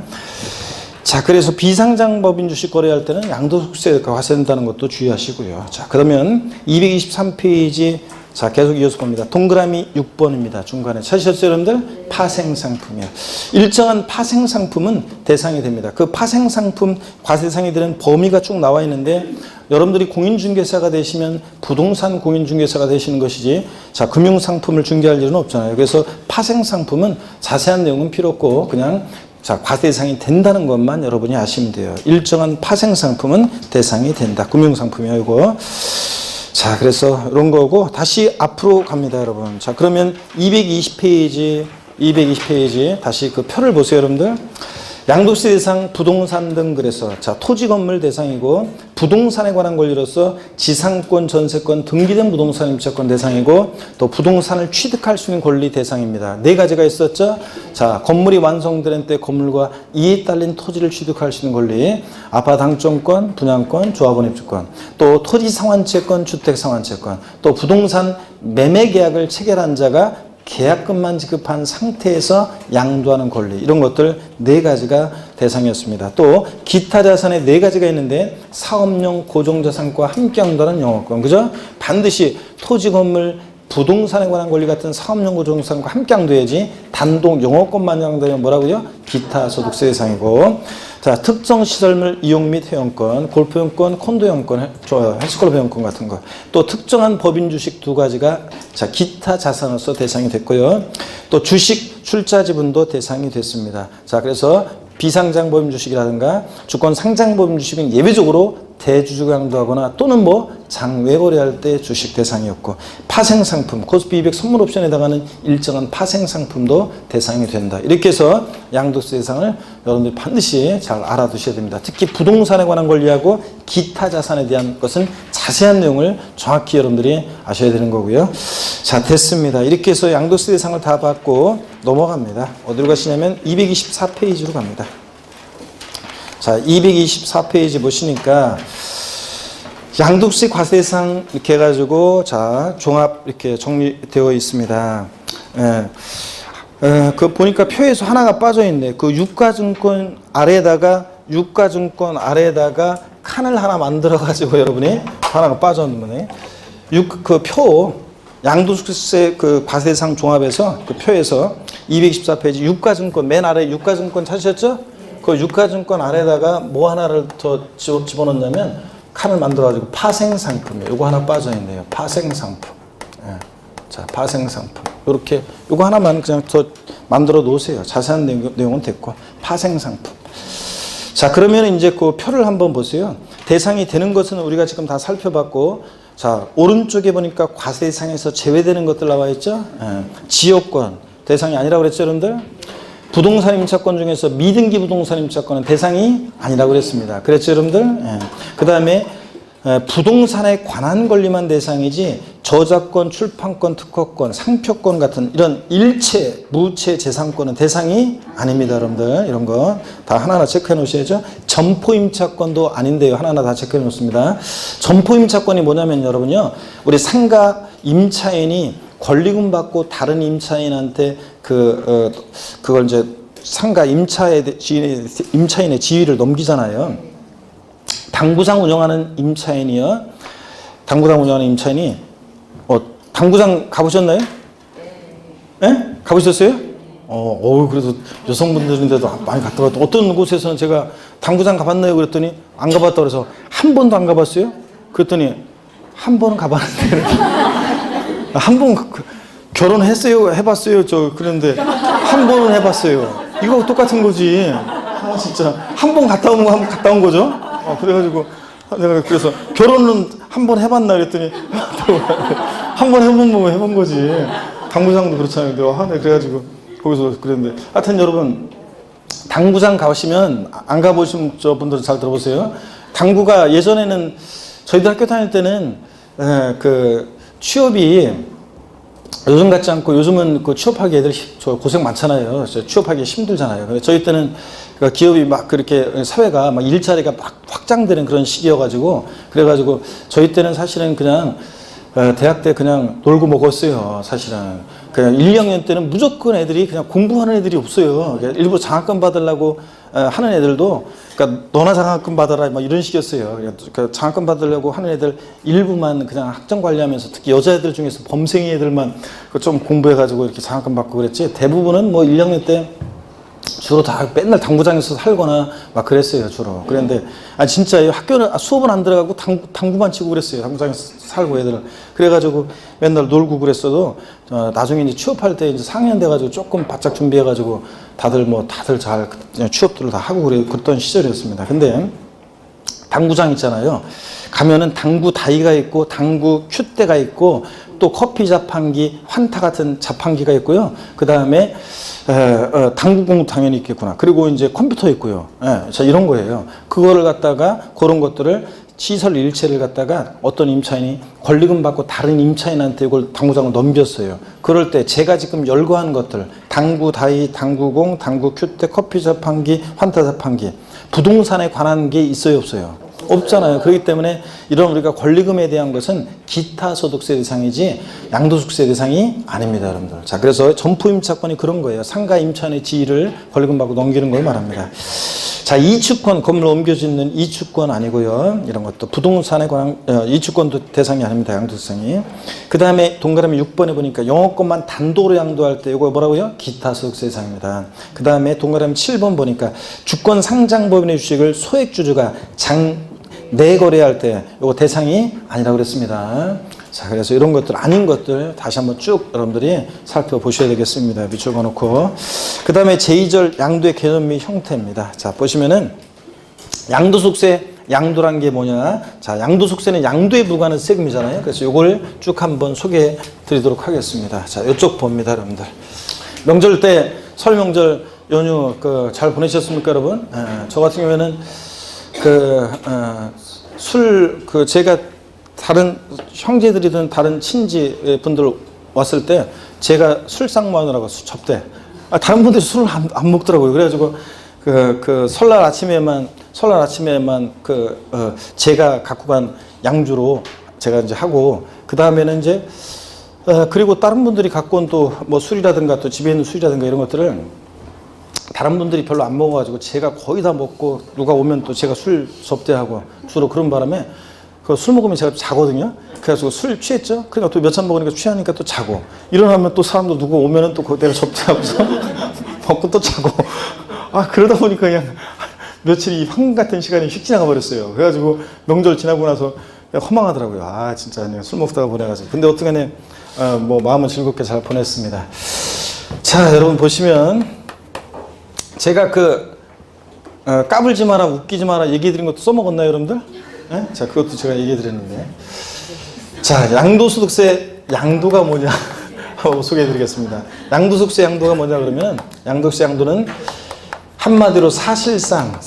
자 그래서 비상장법인 주식 거래할 때는 양도소득세가 과세된다는 것도 주의하시고요. 자 그러면 223페이지 자 계속 이어서 봅니다. 동그라미 6번입니다. 중간에 찾으셨어요 여러분들? 파생상품이요. 일정한 파생상품은 대상이 됩니다. 그 파생상품 과세상이 되는 범위가 쭉 나와 있는데 여러분들이 공인중개사가 되시면 부동산 공인중개사가 되시는 것이지 자 금융상품을 중개할 일은 없잖아요. 그래서 파생상품은 자세한 내용은 필요 없고 그냥 자 과세 대상이 된다는 것만 여러분이 아시면 돼요. 일정한 파생상품은 대상이 된다. 금융상품이요 이거. 자 그래서 이런 거고 다시 앞으로 갑니다 여러분. 자 그러면 220페이지 다시 그 표를 보세요 여러분들. 양도세 대상 부동산 등 그래서 자 토지 건물 대상이고 부동산에 관한 권리로서 지상권 전세권 등기된 부동산 임차권 대상이고 또 부동산을 취득할 수 있는 권리 대상입니다. 네 가지가 있었죠. 자 건물이 완성되는 때 건물과 이에 딸린 토지를 취득할 수 있는 권리, 아파트 당첨권, 분양권, 조합원 입주권, 또 토지 상환채권, 주택 상환채권, 또 부동산 매매 계약을 체결한 자가 계약금만 지급한 상태에서 양도하는 권리 이런 것들 네 가지가 대상이었습니다. 또 기타 자산에 네 가지가 있는데 사업용 고정자산과 함께 양도하는 영업권 그죠? 반드시 토지 건물 부동산에 관한 권리 같은 사업용 고정자산과 함께 양도해야지 단독 영업권만 양도하면 뭐라고요? 기타 소득세 대상이고 자 특정 시설물 이용 및 회원권, 골프용권, 콘도용권, 헬스클럽 회원권 같은 거 또 특정한 법인 주식 두 가지가 자 기타 자산으로서 대상이 됐고요. 또 주식 출자 지분도 대상이 됐습니다. 자 그래서 비상장 법인 주식이라든가 주권 상장 법인 주식은 예외적으로 대주주가 양도하거나 또는 뭐 장외 거래할 때 주식 대상이었고 파생상품 코스피 200 선물 옵션에 해당하는 일정한 파생상품도 대상이 된다. 이렇게 해서 양도세 대상을 여러분들이 반드시 잘 알아두셔야 됩니다. 특히 부동산에 관한 권리하고 기타 자산에 대한 것은 자세한 내용을 정확히 여러분들이 아셔야 되는 거고요. 자 됐습니다. 이렇게 해서 양도세 대상을 다 받고 넘어갑니다. 어디로 가시냐면 224페이지로 갑니다. 자 224페이지 보시니까 양도세 과세 대상 이렇게 해가지고 자 종합 이렇게 정리되어 있습니다. 그 보니까 표에서 하나가 빠져 있네. 그 유가증권 아래에다가 칸을 하나 만들어 가지고 여러분이 하나가 빠졌는 거네. 그 표 양도세 그 과세 대상 종합에서 그 표에서 224페이지 유가증권 맨 아래 유가증권 찾으셨죠? 그 유가증권 아래에다가 뭐 하나를 더 집어넣냐면 칸을 만들어가지고 파생상품이에요. 요거 하나 빠져있네요. 파생상품. 예. 자, 파생상품. 요렇게, 요거 하나만 그냥 더 만들어 놓으세요. 자세한 내용은 됐고. 파생상품. 자, 그러면 이제 그 표를 한번 보세요. 대상이 되는 것은 우리가 지금 다 살펴봤고, 자, 오른쪽에 보니까 과세상에서 제외되는 것들 나와 있죠? 지역권 대상이 아니라고 그랬죠, 여러분들? 부동산 임차권 중에서 미등기 부동산 임차권은 대상이 아니라고 그랬습니다. 그랬죠, 여러분들? 그 다음에 부동산에 관한 권리만 대상이지 저작권, 출판권, 특허권, 상표권 같은 이런 일체, 무체 재산권은 대상이 아닙니다, 여러분들. 이런 거 다 하나하나 체크해 놓으셔야죠. 점포임차권도 아닌데요. 하나하나 다 체크해 놓습니다. 점포임차권이 뭐냐면 여러분요, 우리 상가 임차인이 권리금 받고 다른 임차인한테 그걸 이제 상가 임차인의 지위를 넘기잖아요. 당구장 운영하는 임차인이요. 당구장 운영하는 임차인이 당구장 가보셨나요? 네? 가보셨어요? 그래도 여성분들인데도 많이 갔다 왔다. 어떤 곳에서는 제가 당구장 가봤나요? 그랬더니 안 가봤다 그래서 한 번도 안 가봤어요? 그랬더니 한 번은 가봤는데 한 번 결혼했어요? 해봤어요? 그런데 한 번은 해봤어요. 이거 똑같은 거지. 진짜 한 번 갔다 온 거 한 번 갔다 온 거죠? 그래가지고 내가 그래서 결혼은 한 번 해봤나 그랬더니 한 번 해본 거지. 당구장도 그렇잖아요. 네, 그래가지고 거기서 그랬는데 하여튼 여러분 당구장 가시면 안 가보신 분들은 잘 들어보세요. 당구가 예전에는 저희들 학교 다닐 때는 그 취업이 요즘 같지 않고 요즘은 그 취업하기 애들 고생 많잖아요. 취업하기 힘들잖아요. 근데 저희 때는 기업이 막 그렇게 사회가 막 일자리가 막 확장되는 그런 시기여가지고 그래가지고 저희 때는 사실은 그냥 대학 때 그냥 놀고 먹었어요. 사실은 그냥 1, 2학년 때는 무조건 애들이 그냥 공부하는 애들이 없어요. 일부러 장학금 받으려고 하는 애들도 그러니까 너나 장학금 받아라 막 이런 식이었어요. 그러니까 장학금 받으려고 하는 애들 일부만 그냥 학점 관리하면서 특히 여자애들 중에서 범생이 애들만 좀 공부해가지고 이렇게 장학금 받고 그랬지. 대부분은 뭐 1, 2학년 때 주로 다 맨날 당구장에서 살거나 막 그랬어요, 주로. 그런데 진짜 학교는 수업은 안 들어가고 당구만 치고 그랬어요. 당구장에서 살고 애들은. 그래가지고 맨날 놀고 그랬어도 나중에 이제 취업할 때 이제 상년 돼가지고 조금 바짝 준비해가지고 다들 잘 취업들을 다 하고 그랬던 시절이었습니다. 근데 당구장 있잖아요. 가면은 당구 다이가 있고 당구 큐대가 있고 또 커피 자판기, 환타 같은 자판기가 있고요. 그 다음에 당구공 당연히 있겠구나. 그리고 이제 컴퓨터 있고요. 자, 이런 거예요. 그거를 갖다가 그런 것들을 시설 일체를 갖다가 어떤 임차인이 권리금 받고 다른 임차인한테 이걸 당구장을 넘겼어요. 그럴 때 제가 지금 열거한 것들 당구 다이, 당구공, 당구 큐대, 커피 자판기, 환타 자판기 부동산에 관한 게 있어요, 없어요? 없잖아요. 그렇기 때문에 이런 우리가 권리금에 대한 것은 기타 소득세 대상이지 양도소득세 대상이 아닙니다, 여러분들. 자, 그래서 점포임차권이 그런 거예요. 상가 임차인의 지위를 권리금 받고 넘기는 걸 말합니다. 자, 이주권, 건물 옮겨짓는 이주권 아니고요. 이런 것도 부동산에 관한 이주권도 대상이 아닙니다, 양도소득세이. 그 다음에 동그라미 6번에 보니까 영업권만 단독으로 양도할 때 이거 뭐라고요? 기타 소득세 대상입니다. 그 다음에 동그라미 7번 보니까 주권 상장법인의 주식을 소액주주가 내거래할 때 이거 대상이 아니라고 그랬습니다. 자, 그래서 이런 것들 아닌 것들 다시 한번 쭉 여러분들이 살펴보셔야 되겠습니다. 밑줄 그어놓고 그 다음에 제2절 양도의 개념 및 형태입니다. 자, 보시면은 양도소득세 양도란 게 뭐냐? 자, 양도소득세는 양도에 부과하는 세금이잖아요. 그래서 이걸 쭉 한번 소개해 드리도록 하겠습니다. 자, 이쪽 봅니다, 여러분들. 명절 때 설 명절 연휴 잘 보내셨습니까, 여러분? 저 같은 경우에는 제가 다른 형제들이든 다른 친지 분들 왔을 때 제가 술 상무하느라고 접대. 다른 분들이 술을 안 먹더라고요. 그래가지고 설날 아침에만 제가 갖고 간 양주로 제가 이제 하고 그 다음에는 이제 그리고 다른 분들이 갖고 온 또 뭐 술이라든가 또 집에 있는 술이라든가 이런 것들을 다른 분들이 별로 안 먹어가지고 제가 거의 다 먹고 누가 오면 또 제가 술 접대하고 주로 그런 바람에 술 먹으면 제가 자거든요. 그래가지고 술 취했죠. 그러니까 또 몇 잔 먹으니까 취하니까 또 자고 일어나면 또 사람도 누구 오면은 또 내가 접대하고서 먹고 또 자고 그러다 보니까 그냥 며칠이 황금 같은 시간이 휙 지나가 버렸어요. 그래가지고 명절 지나고 나서 그냥 허망하더라고요. 진짜 그냥 술 먹다가 보내가지고. 근데 어떡하네 뭐 마음은 즐겁게 잘 보냈습니다. 자, 여러분 보시면 제가 까불지 마라, 웃기지 마라 얘기해 드린 것도 써먹었나요, 여러분들? 네? 자, 그것도 제가 얘기해 드렸는데. 자, 양도소득세 양도가 뭐냐 하고 소개해 드리겠습니다. 양도소득세 양도가 뭐냐 그러면, 양도소득세 양도는 한마디로 사실상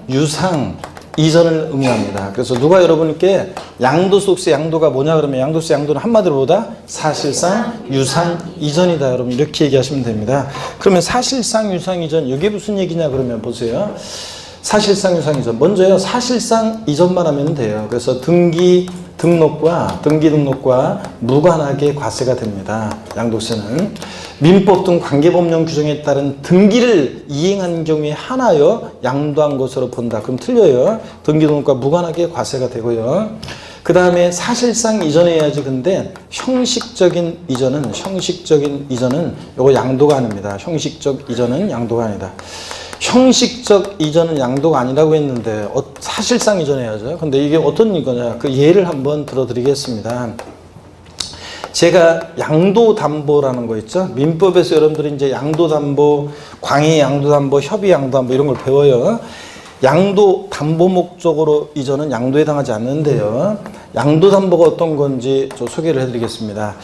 유상 이전을 의미합니다. 그래서 누가 여러분께 양도소득세 양도가 뭐냐 그러면, 양도소득세 양도는 한마디로 뭐다? 사실상 유상 이전이다. 여러분 이렇게 얘기하시면 됩니다. 그러면 사실상 유상 이전, 이게 무슨 얘기냐 그러면 보세요. 사실상 유상 이전, 먼저요 사실상 이전만 하면 돼요. 그래서 등기 등록과 무관하게 과세가 됩니다. 양도세는 민법 등 관계법령 규정에 따른 등기를 이행한 경우에 하나여 양도한 것으로 본다. 그럼 틀려요. 등기 등록과 무관하게 과세가 되고요. 그 다음에 사실상 이전해야지. 근데 형식적인 이전은 요거 양도가 아닙니다. 형식적 이전은 양도가 아니다. 형식적 이전은 양도가 아니라고 했는데 사실상 이전해야죠. 근데 이게 어떤 이거냐, 그 예를 한번 들어드리겠습니다. 제가 양도담보라는 거 있죠. 민법에서 여러분들이 이제 양도담보, 광의 양도담보, 협의 양도담보 이런 걸 배워요. 양도담보 목적으로 이전은 양도에 해당하지 않는데요. 양도담보가 어떤 건지 저 소개를 해드리겠습니다.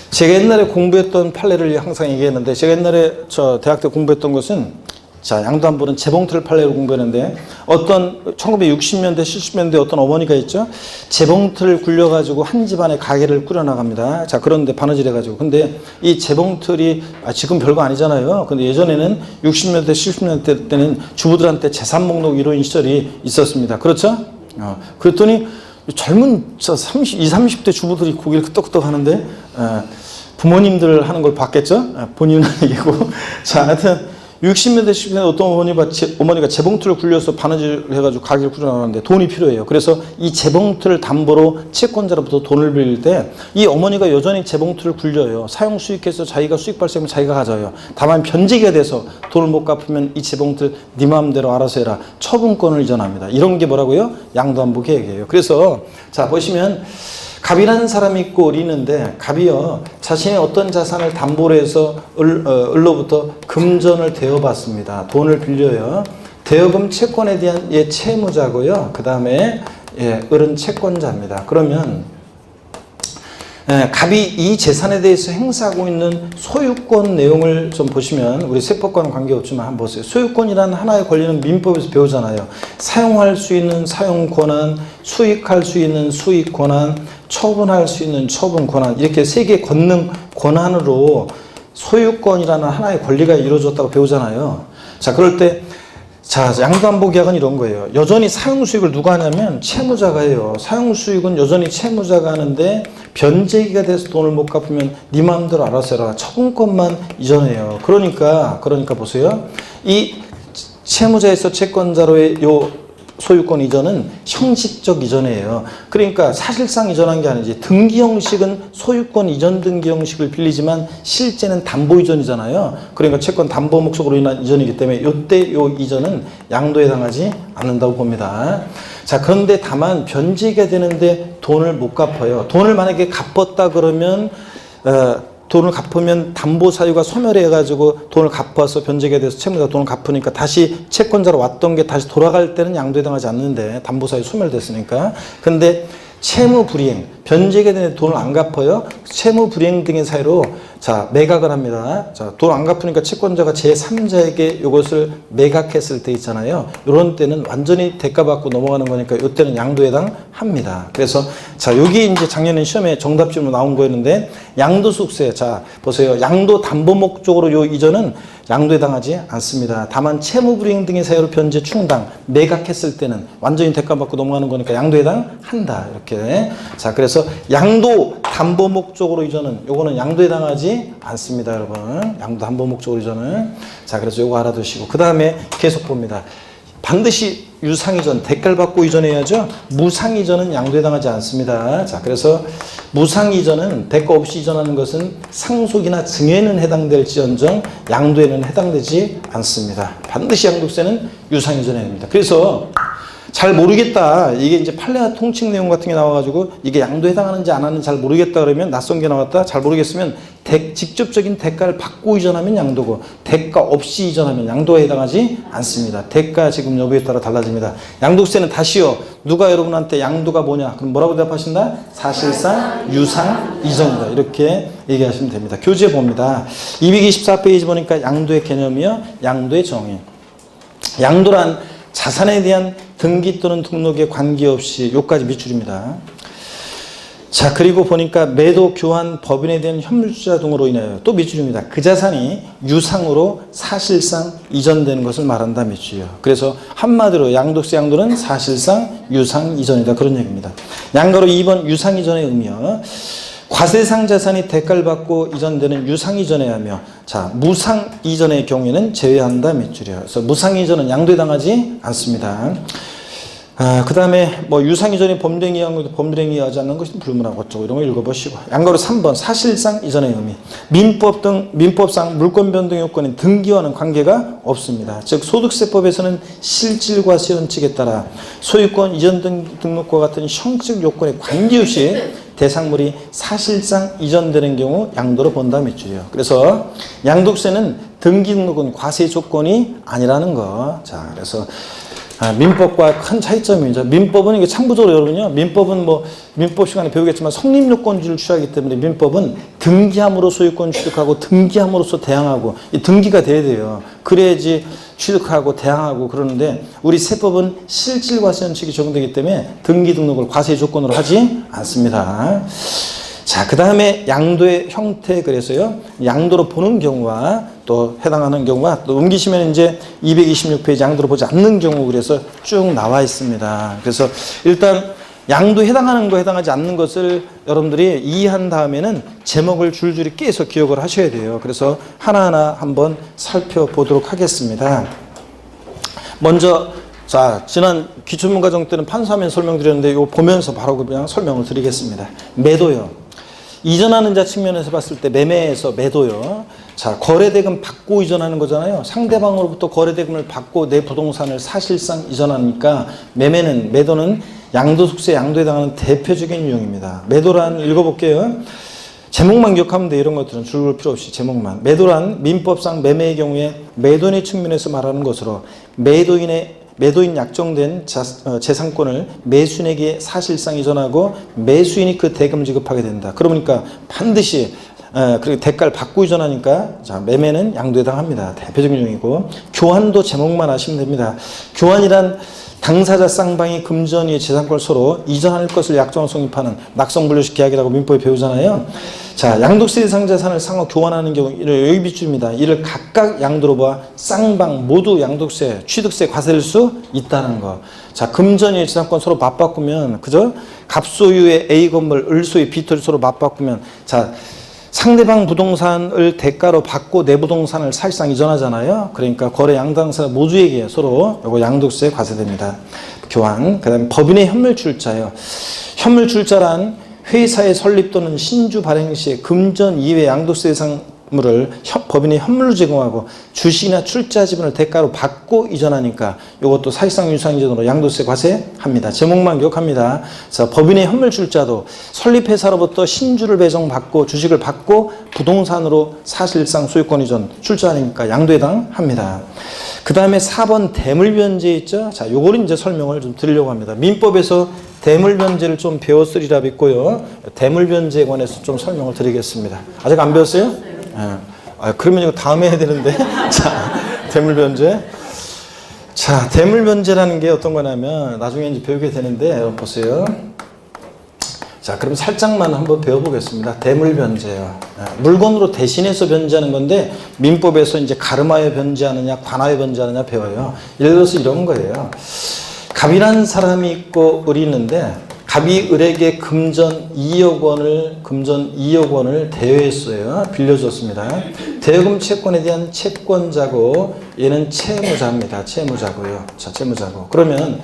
제가 옛날에 공부했던 판례를 항상 얘기했는데, 제가 옛날에 저 대학 때 공부했던 것은, 자, 양도담보는 재봉틀 판례를 공부했는데, 어떤 1960년대 70년대 어떤 어머니가 있죠. 재봉틀을 굴려가지고 한 집안에 가게를 꾸려나갑니다. 자, 그런데 바느질 해가지고. 근데 이 재봉틀이 지금 별거 아니잖아요. 근데 예전에는 60년대 70년대 때는 주부들한테 재산 목록 이런 시절이 있었습니다. 그렇죠? 그랬더니 젊은 20, 30대 주부들이 고기를 끄떡끄떡 하는데, 부모님들 하는 걸 봤겠죠? 본인은 아니고. 자, 하여튼 60년대 70년대 어떤 어머니가 재봉틀을 굴려서 바느질 해가지고 가게를 꾸려나가는데 돈이 필요해요. 그래서 이 재봉틀을 담보로 채권자로부터 돈을 빌릴 때 이 어머니가 여전히 재봉틀을 굴려요. 사용 수익해서 자기가 수익 발생하면 자기가 가져요. 다만 변제기가 돼서 돈을 못 갚으면 이 재봉틀 네 마음대로 알아서 해라, 처분권을 이전합니다. 이런 게 뭐라고요? 양도담보 계획이에요. 그래서 자 보시면, 갑이라는 사람이 있고 을이 있는데, 갑이요 자신의 어떤 자산을 담보로 해서 을로부터 금전을 대여받습니다. 돈을 빌려요. 대여금 채권에 대한 채무자고요. 그 다음에 을은 채권자입니다. 그러면 갑이 이 재산에 대해서 행사하고 있는 소유권 내용을 좀 보시면, 우리 세법과는 관계없지만 한번 보세요. 소유권이라는 하나의 권리는 민법에서 배우잖아요. 사용할 수 있는 사용 권한, 수익할 수 있는 수익 권한, 처분할 수 있는 처분 권한, 이렇게 세 개의 권한으로 소유권이라는 하나의 권리가 이루어졌다고 배우잖아요. 자, 그럴 때 자, 양도담보 계약은 이런 거예요. 여전히 사용 수익을 누가 하냐면 채무자가 해요. 사용 수익은 여전히 채무자가 하는데, 변제기가 돼서 돈을 못 갚으면 네 마음대로 알아서 해라, 처분권만 이전해요. 그러니까 보세요. 이 채무자에서 채권자로의 요 소유권 이전은 형식적 이전이에요. 그러니까 사실상 이전한 게 아니지. 등기 형식은 소유권 이전 등기 형식을 빌리지만 실제는 담보 이전이잖아요. 그러니까 채권 담보 목적으로 인한 이전이기 때문에 이때 요 이전은 양도에 해당하지 않는다고 봅니다. 자, 그런데 다만 변제가 되는데 돈을 못 갚아요. 돈을 만약에 갚았다 그러면 돈을 갚으면 담보 사유가 소멸해가지고 돈을 갚아서 변제가 돼서 채무자가 돈을 갚으니까 다시 채권자로 왔던 게 다시 돌아갈 때는 양도에 해당하지 않는데, 담보 사유 소멸됐으니까. 근데 채무 불이행, 변제가 되는 돈을 안 갚아요. 채무 불이행 등의 사유로 자 매각을 합니다. 자, 돈 안 갚으니까 채권자가 제3자에게 이것을 매각했을 때 있잖아요. 이런 때는 완전히 대가받고 넘어가는 거니까 이때는 양도에 해당합니다. 그래서 자, 여기 이제 작년에 시험에 정답집으로 나온 거였는데, 양도소득세. 자, 보세요. 양도 담보 목적으로 요 이전은 양도에 해당하지 않습니다. 다만 채무 불이행 등의 사유로 변제 충당, 매각했을 때는 완전히 대가받고 넘어가는 거니까 양도에 해당한다. 이렇게. 자, 그래서 양도 담보 목적으로 이전은 요거는 양도에 해당하지 않습니다, 여러분. 양도 담보 목적으로 이전은. 자, 그래서 요거 알아두시고, 그 다음에 계속 봅니다. 반드시 유상이전, 대가를 받고 이전해야죠. 무상이전은 양도에 해당하지 않습니다. 자, 그래서 무상이전은 대가 없이 이전하는 것은 상속이나 증여에는 해당될지언정 양도에는 해당되지 않습니다. 반드시 양도세는 유상이전해야 됩니다. 그래서 잘 모르겠다, 이게 이제 판례와 통칙 내용 같은 게 나와가지고 이게 양도에 해당하는지 안 하는지 잘 모르겠다 그러면, 낯선 게 나왔다 잘 모르겠으면 직접적인 대가를 받고 이전하면 양도고 대가 없이 이전하면 양도에 해당하지 않습니다. 대가 지금 여부에 따라 달라집니다. 양도세는 다시요. 누가 여러분한테 양도가 뭐냐? 그럼 뭐라고 대답하신다? 사실상 유상 이전이다. 이렇게 얘기하시면 됩니다. 교재 봅니다. 224페이지 보니까 양도의 개념이요. 양도의 정의. 양도란 자산에 대한 등기 또는 등록에 관계없이 요까지 밑줄입니다. 자, 그리고 보니까 매도, 교환, 법인에 대한 현물주자 등으로 인하여 또 밑줄입니다. 그 자산이 유상으로 사실상 이전되는 것을 말한다 밑줄이요. 그래서 한마디로 양도세 양도는 사실상 유상 이전이다. 그런 얘기입니다. 양가로 2번 유상 이전의 의미요. 과세상 자산이 대가를 받고 이전되는 유상 이전에 하며 자, 무상 이전의 경우에는 제외한다 밑줄이요. 그래서 무상 이전은 양도에 당하지 않습니다. 그 다음에 뭐 유상 이전이 범죄 이하도 범죄 이하지 않는 것이 불문하고 어쩌고 이런 거 읽어보시고 양가로 3번 사실상 이전의 의미 민법상 물권 변동 요건인 등기와는 관계가 없습니다. 즉 소득세법에서는 실질과 실현칙에 따라 소유권 이전 등록과 같은 형식 요건에 관계없이 대상물이 사실상 이전되는 경우 양도로 본다 밑줄이요. 그래서 양도세는 등기 등록은 과세 조건이 아니라는 거. 자, 그래서 민법과 큰 차이점이죠. 민법은 이게 참고적으로 여러분요. 민법은 뭐 민법 시간에 배우겠지만 성립요건주의를 취하기 때문에 민법은 등기함으로 소유권 취득하고 등기함으로써 대항하고 이 등기가 돼야 돼요. 그래야지 취득하고 대항하고 그러는데 우리 세법은 실질과 실현칙이 적용되기 때문에 등기 등록을 과세 조건으로 하지 않습니다. 자, 그 다음에 양도의 형태 그래서요. 양도로 보는 경우와 또 해당하는 경우와 또 옮기시면 이제 226페이지 양도로 보지 않는 경우 그래서 쭉 나와 있습니다. 그래서 일단 양도에 해당하는 거 해당하지 않는 것을 여러분들이 이해한 다음에는 제목을 줄줄이 깨서 기억을 하셔야 돼요. 그래서 하나하나 한번 살펴보도록 하겠습니다. 먼저 자, 지난 기초문과정 때는 판사면 설명드렸는데 이거 보면서 바로 그냥 설명을 드리겠습니다. 매도요. 이전하는 자 측면에서 봤을 때 매매에서 매도요. 자, 거래대금 받고 이전하는 거잖아요. 상대방으로부터 거래대금을 받고 내 부동산을 사실상 이전하니까 매도는 양도속세 양도에 해당하는 대표적인 유형입니다. 매도란 읽어볼게요. 제목만 기억하면 돼. 이런 것들은 줄글 필요 없이 제목만. 매도란 민법상 매매의 경우에 매도인의 측면에서 말하는 것으로 매도인 약정된 재산권을 매수인에게 사실상 이전하고 매수인이 그 대금을 지급하게 된다. 그러니까 반드시 그리고 대가를 받고 이전하니까 자, 매매는 양도에 해당합니다. 대표적인 유형이고 교환도 제목만 아시면 됩니다. 교환이란 당사자 쌍방이 금전위의 재산권을 서로 이전할 것을 약정을 성립하는 낙성분류식 계약이라고 민법에 배우잖아요. 자, 양도세 대상 자산을 상호 교환하는 경우 이를 여기 비춥니다. 이를 각각 양도로 봐 쌍방 모두 양도세, 취득세 과세될 수 있다는 거. 자, 금전위의 재산권 서로 맞바꾸면 그죠? 갑소유의 A 건물, 을소유의 B토지 서로 맞바꾸면 자, 상대방 부동산을 대가로 받고 내 부동산을 사실상 이전하잖아요. 그러니까 거래 양당사 모두에게 서로 이거 양도세 과세됩니다. 교환. 그다음에 법인의 현물출자요. 현물출자란 회사의 설립 또는 신주 발행 시에 금전 이외 양도세 대상물을 법인이 현물로 제공하고 주식이나 출자 지분을 대가로 받고 이전하니까 이것도 사실상 유상 이전으로 양도세 과세합니다. 제목만 기억합니다. 그래서 법인의 현물출자도 설립회사로부터 신주를 배정받고 주식을 받고 부동산으로 사실상 소유권 이전 출자하니까 양도에 해당합니다. 그 다음에 4번 대물변제 있죠. 자, 요거를 이제 설명을 좀 드리려고 합니다. 민법에서 대물변제를 좀 배웠으리라 믿고요. 대물변제에 관해서 좀 설명을 드리겠습니다. 아직 안 배웠어요? 그러면 이거 다음에 해야 되는데. 자, 대물변제. 자, 대물변제라는 게 어떤 거냐면 나중에 이제 배우게 되는데 여러분 보세요. 자, 그럼 살짝만 한번 배워보겠습니다. 대물변제요. 물건으로 대신해서 변제하는 건데 민법에서 이제 가름하여 변제하느냐 관하여 변제하느냐 배워요. 예를 들어서 이런 거예요. 갑이라는 사람이 있고 을이 있는데 갑이 을에게 금전 2억 원을 대여했어요. 빌려줬습니다. 대여금 채권에 대한 채권자고 얘는 채무자입니다. 채무자고요. 자, 채무자고. 그러면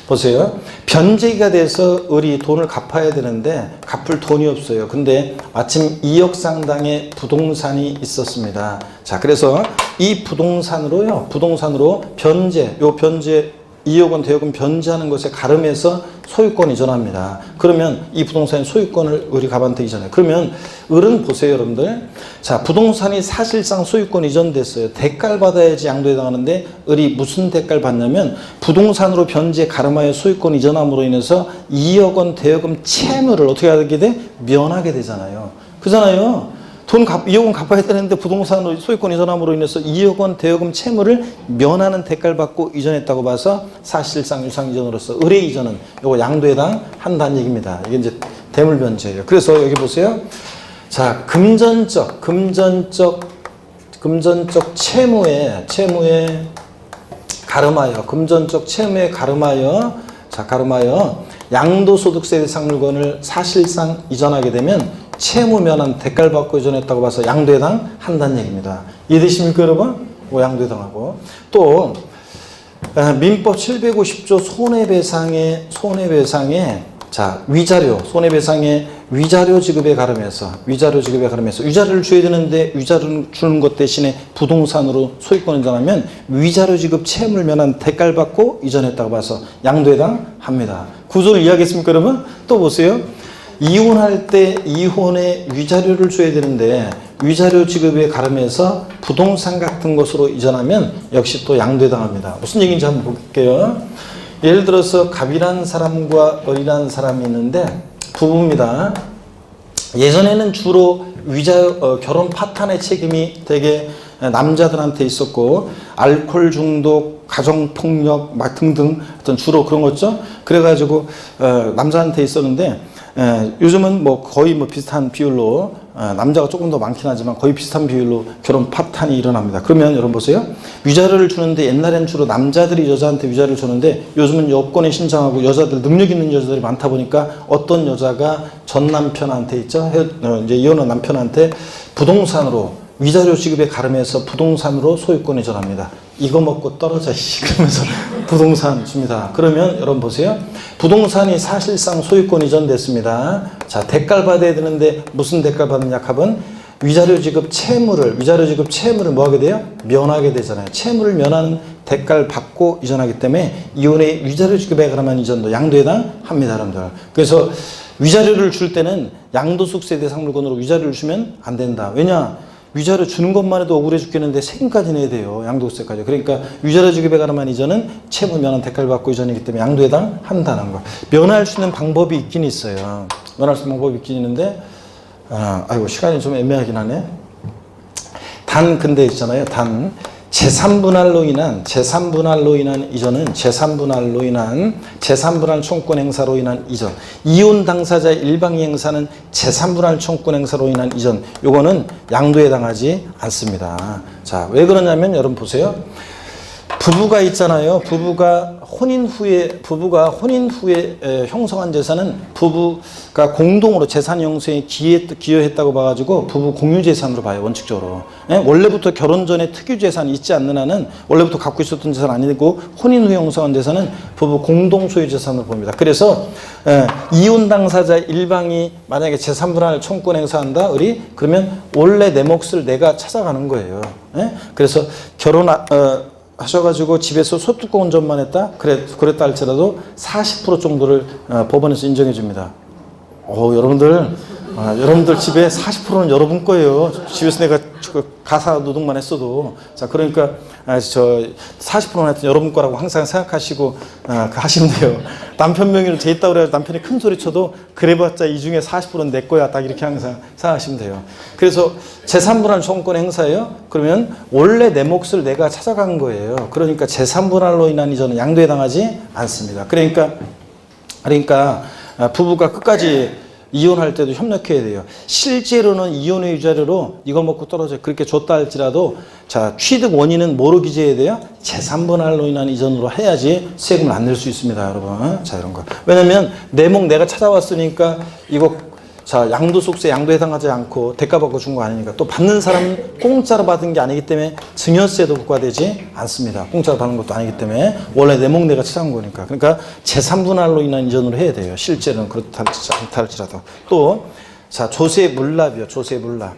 보세요. 변제기가 돼서 을이 돈을 갚아야 되는데 갚을 돈이 없어요. 근데 마침 2억 상당의 부동산이 있었습니다. 자, 그래서 이 부동산으로 변제 2억 원 대여금 변제하는 것에 가름해서 소유권 이전합니다. 그러면 이 부동산의 소유권을 을이 갑한테 이전해요. 그러면 을은 보세요, 여러분들. 자, 부동산이 사실상 소유권 이전됐어요. 대가를 받아야지 양도에 해당하는데 을이 무슨 대가를 받냐면 부동산으로 변제 가름하여 소유권 이전함으로 인해서 2억 원 대여금 채무를 어떻게 하게 돼? 면하게 되잖아요. 그잖아요. 2억 원 갚아야 되는데 부동산으로 소유권 이전함으로 인해서 2억 원 대여금 채무를 면하는 대가를 받고 이전했다고 봐서 사실상 유상 이전으로서 을의 이전은 요거 양도에 해당한다는 얘기입니다. 이게 이제 대물변제예요. 그래서 여기 보세요. 자, 금전적 채무에 가름하여 금전적 채무에 가름하여 양도소득세 대상 물건을 사실상 이전하게 되면 채무 면한 대가를 받고 이전했다고 봐서 양도에 해당한다는 얘기입니다. 이해되십니까, 여러분? 양도에 해당하고 또 민법 750조 손해배상의 자, 손해배상의 위자료 지급에 가름해서 위자료를 줘야 되는데 위자료를 주는 것 대신에 부동산으로 소유권 이전하면 위자료 지급 채무를 면한 대가를 받고 이전했다고 봐서 양도에 해당합니다. 구조를 이해하겠습니까, 여러분? 또 보세요. 이혼할 때 이혼에 위자료를 줘야 되는데 위자료 지급에 가름해서 부동산 같은 것으로 이전하면 역시 또 양도에 해당합니다. 무슨 얘기인지 한번 볼게요. 예를 들어서 갑이라는 사람과 을이라는 사람이 있는데 부부입니다. 예전에는 주로 결혼 파탄의 책임이 되게 남자들한테 있었고 알코올 중독, 가정폭력 막 등등 어떤 주로 그런 거죠. 그래가지고 남자한테 있었는데 요즘은 뭐 거의 뭐 비슷한 비율로 남자가 조금 더 많긴 하지만 거의 비슷한 비율로 결혼 파탄이 일어납니다. 그러면 여러분 보세요. 위자료를 주는데 옛날에는 주로 남자들이 여자한테 위자료를 줬는데 요즘은 여권에 신청하고 여자들 능력 있는 여자들이 많다 보니까 어떤 여자가 전 남편한테 있죠. 이제 이혼한 남편한테 부동산으로 위자료 지급에 가름해서 부동산으로 소유권 이전합니다. 이거 먹고 떨어져 그러면서 부동산 줍니다. 그러면 여러분 보세요. 부동산이 사실상 소유권 이전됐습니다. 자, 대가를 받아야 되는데 무슨 대가를 받느냐 하면 위자료 지급 채무를 뭐 하게 돼요? 면하게 되잖아요. 채무를 면하는 대가를 받고 이전하기 때문에 이혼의 위자료 지급에 관한 이전도 양도에 해당합니다, 여러분들. 그래서 위자료를 줄 때는 양도소득세 대상 물건으로 위자료를 주면 안 된다. 왜냐? 위자료 주는 것만 해도 억울해 죽겠는데 세금까지 내야 돼요. 양도세까지. 그러니까 위자료 지급에 관한 이전은 채무 면한 대가를 받고 이전이기 때문에 양도에 해당한다는 거. 면할 수 있는 방법이 있긴 있어요. 면할 수 있는 방법이 있긴 있는데 아이고 시간이 좀 애매하긴 하네. 근데 있잖아요. 재산분할로 인한 이전은 재산분할 청구권 행사로 인한 이전. 이혼 당사자의 일방이 행사는 재산분할 청구권 행사로 인한 이전. 요거는 양도에 해당하지 않습니다. 자, 왜 그러냐면 여러분 보세요. 부부가 있잖아요. 부부가 혼인 후에 형성한 재산은 부부가 공동으로 재산 형성에 기여했다고 봐가지고 부부 공유 재산으로 봐요. 원칙적으로. 원래부터 결혼 전에 특유 재산이 있지 않는 한은 원래부터 갖고 있었던 재산 아니고 혼인 후에 형성한 재산은 부부 공동 소유 재산으로 봅니다. 그래서 이혼 당사자 일방이 만약에 재산분할 청구권 행사한다, 그러면 원래 내 몫을 내가 찾아가는 거예요. 그래서 하셔가지고 집에서 소뚜껑 운전만 했다? 그랬다 할지라도 40% 정도를 법원에서 인정해 줍니다. 여러분들 집에 40%는 여러분 거예요. 집에서 내가 가사 노동만 했어도. 자, 그러니까 40%는 하여튼 여러분 거라고 항상 생각하시고 하시면 돼요. 남편 명의로 돼 있다고 그래서 남편이 큰 소리 쳐도 그래봤자 이 중에 40%는 내 거야. 딱 이렇게 항상 생각하시면 돼요. 그래서 재산분할 청구권 행사예요. 그러면 원래 내 몫을 내가 찾아간 거예요. 그러니까 재산분할로 인한 이전은 양도에 해당하지 않습니다. 그러니까 부부가 끝까지 이혼할 때도 협력해야 돼요. 실제로는 이혼의 위자료로 이거 먹고 떨어져 그렇게 줬다 할지라도 자, 취득 원인은 뭐로 기재해야 돼요? 재산분할로 인한 이전으로 해야지 세금을 안 낼 수 있습니다, 여러분. 자, 이런 거. 왜냐면 내 몫 내가 찾아왔으니까 이거 자, 양도소득세 양도에 해당하지 않고 대가 받고 준 거 아니니까 또 받는 사람은 공짜로 받은 게 아니기 때문에 증여세도 부과되지 않습니다. 공짜로 받는 것도 아니기 때문에 원래 내 몫 내가 찾아온 거니까. 그러니까 재산분할로 인한 이전으로 해야 돼요. 실제로는 그렇다 할지라도. 또 자, 조세물납이요. 조세물납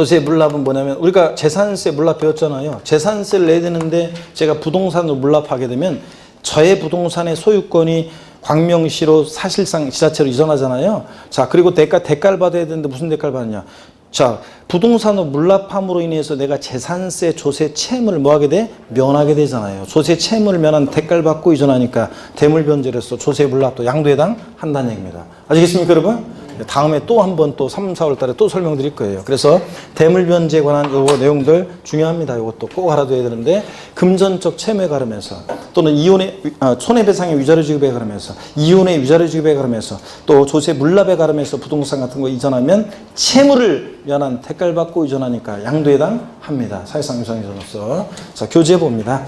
조세 물납은 뭐냐면 우리가 재산세 물납 배웠잖아요. 재산세를 내야 되는데 제가 부동산으로 물납하게 되면 저의 부동산의 소유권이 광명시로 사실상 지자체로 이전하잖아요. 자, 그리고 대가를 받아야 되는데 무슨 대가를 받느냐. 자, 부동산으로 물납함으로 인해서 내가 재산세, 조세, 채무를 뭐하게 돼? 면하게 되잖아요. 조세, 채무를 면한 대가를 받고 이전하니까 대물변제로서 조세 물납도 양도에 해당한다는 얘기입니다. 아시겠습니까, 여러분? 다음에 또 한 번 또 3, 4월 달에 또 설명드릴 거예요. 그래서 대물변제에 관한 요거 내용들 중요합니다. 요것도 꼭 알아둬야 되는데 금전적 채무에 가르면서 또는 이혼의 손해배상의 위자료 지급에 가르면서 이혼의 위자료 지급에 가르면서 또 조세 물납에 가르면서 부동산 같은 거 이전하면 채무를 면한 대가를 받고 이전하니까 양도에 해당합니다. 사회상 유상이전으로서. 자, 교재 봅니다.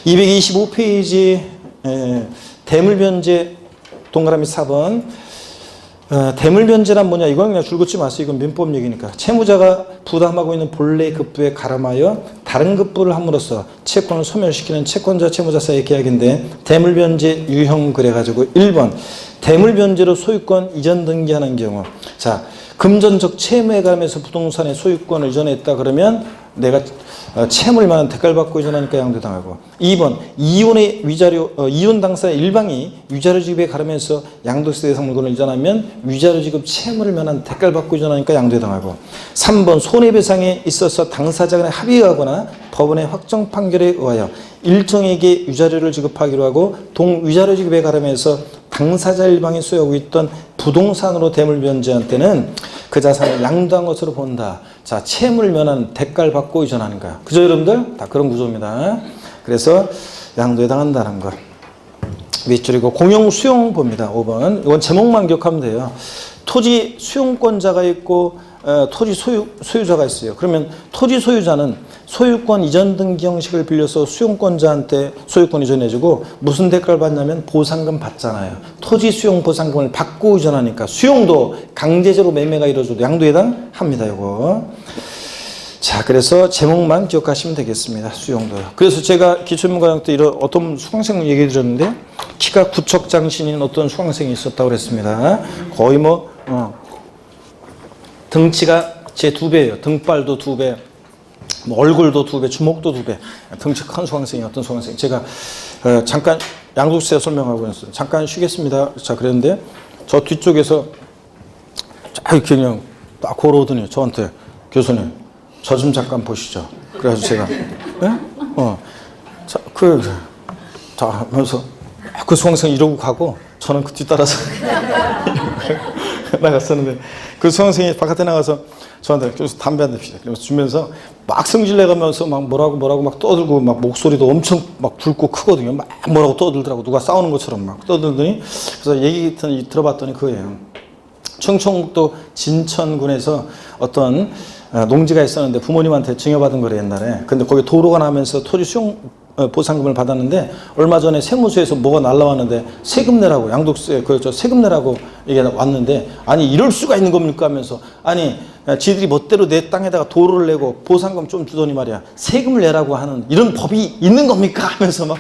225페이지 대물변제 동그라미 4번 대물변제란 뭐냐? 이건 그냥 줄긋지 마세요. 이건 민법 얘기니까. 채무자가 부담하고 있는 본래 급부에 가름하여 다른 급부를 함으로써 채권을 소멸시키는 채권자 채무자 사이의 계약인데 대물변제 유형 그래가지고 1번 대물변제로 소유권 이전 등기하는 경우 자 금전적 채무에 가름해서 부동산의 소유권을 이전했다 그러면 내가 채무를 만한 대가를 받고 이전하니까 양도당하고 2번 이혼의 위자료 이혼 당사의 일방이 위자료 지급에 가르면서 양도세 대상 물건을 이전하면 위자료 지급 채무를 면한 대가를 받고 이전하니까 양도당하고 3번 손해배상에 있어서 당사자 간에 합의하거나 법원의 확정 판결에 의하여 일정에게 위자료를 지급하기로 하고 동위자료 지급에 가르면서 당사자 일방이 소유하고 있던 부동산으로 대물변제한 때는 그 자산을 양도한 것으로 본다. 자, 채무를 면한 대가를 받고 이전하는 거야. 그죠, 여러분들? 다 그런 구조입니다. 그래서 양도에 해당한다는 거. 밑줄이고 공용 수용 봅니다. 5번. 이건 제목만 기억하면 돼요. 토지 수용권자가 있고 토지 소유자가 있어요. 그러면 토지 소유자는 소유권 이전 등기 형식을 빌려서 수용권자한테 소유권 이전해주고 무슨 대가를 받냐면 보상금 받잖아요. 토지 수용 보상금을 받고 이전하니까 수용도 강제적으로 매매가 이루어져도 양도에 해당합니다. 이거. 자, 그래서 제목만 기억하시면 되겠습니다. 수용도요. 그래서 제가 기초인문과정 때 이런 어떤 수강생 얘기 드렸는데 키가 구척장신인 어떤 수강생이 있었다고 그랬습니다. 거의 등치가 제 2배예요. 등발도 2배, 얼굴도 2배, 주먹도 2배. 등치 큰 수강생이 어떤 수강생. 제가 잠깐 양도세 설명하고 있었어요. 잠깐 쉬겠습니다. 자, 그랬는데 저 뒤쪽에서 이렇게 그냥 딱 걸어오더니 저한테 교수님 저 좀 잠깐 보시죠. 그래가지고 제가 자 하면서 그 수강생 이러고 가고 저는 그 뒤따라서 나갔었는데 그 수강생이 바깥에 나가서 저한테 교수 담배 한 대 피자 그러면서 주면서 막 성질내가면서 막 뭐라고 막 떠들고 막 목소리도 엄청 막 굵고 크거든요. 막 뭐라고 떠들더라고. 누가 싸우는 것처럼 막 떠들더니 그래서 얘기 들어봤더니 그거예요. 충청북도 진천군에서 어떤 농지가 있었는데 부모님한테 증여받은 거래 옛날에. 근데 거기 도로가 나면서 토지 수용 보상금을 받았는데 얼마 전에 세무서에서 뭐가 날라왔는데 세금 내라고 양도세 세금 내라고 이게 왔는데 아니 이럴 수가 있는 겁니까 하면서 아니 지들이 멋대로 내 땅에다가 도로를 내고 보상금 좀 주더니 말이야 세금을 내라고 하는 이런 법이 있는 겁니까 하면서 막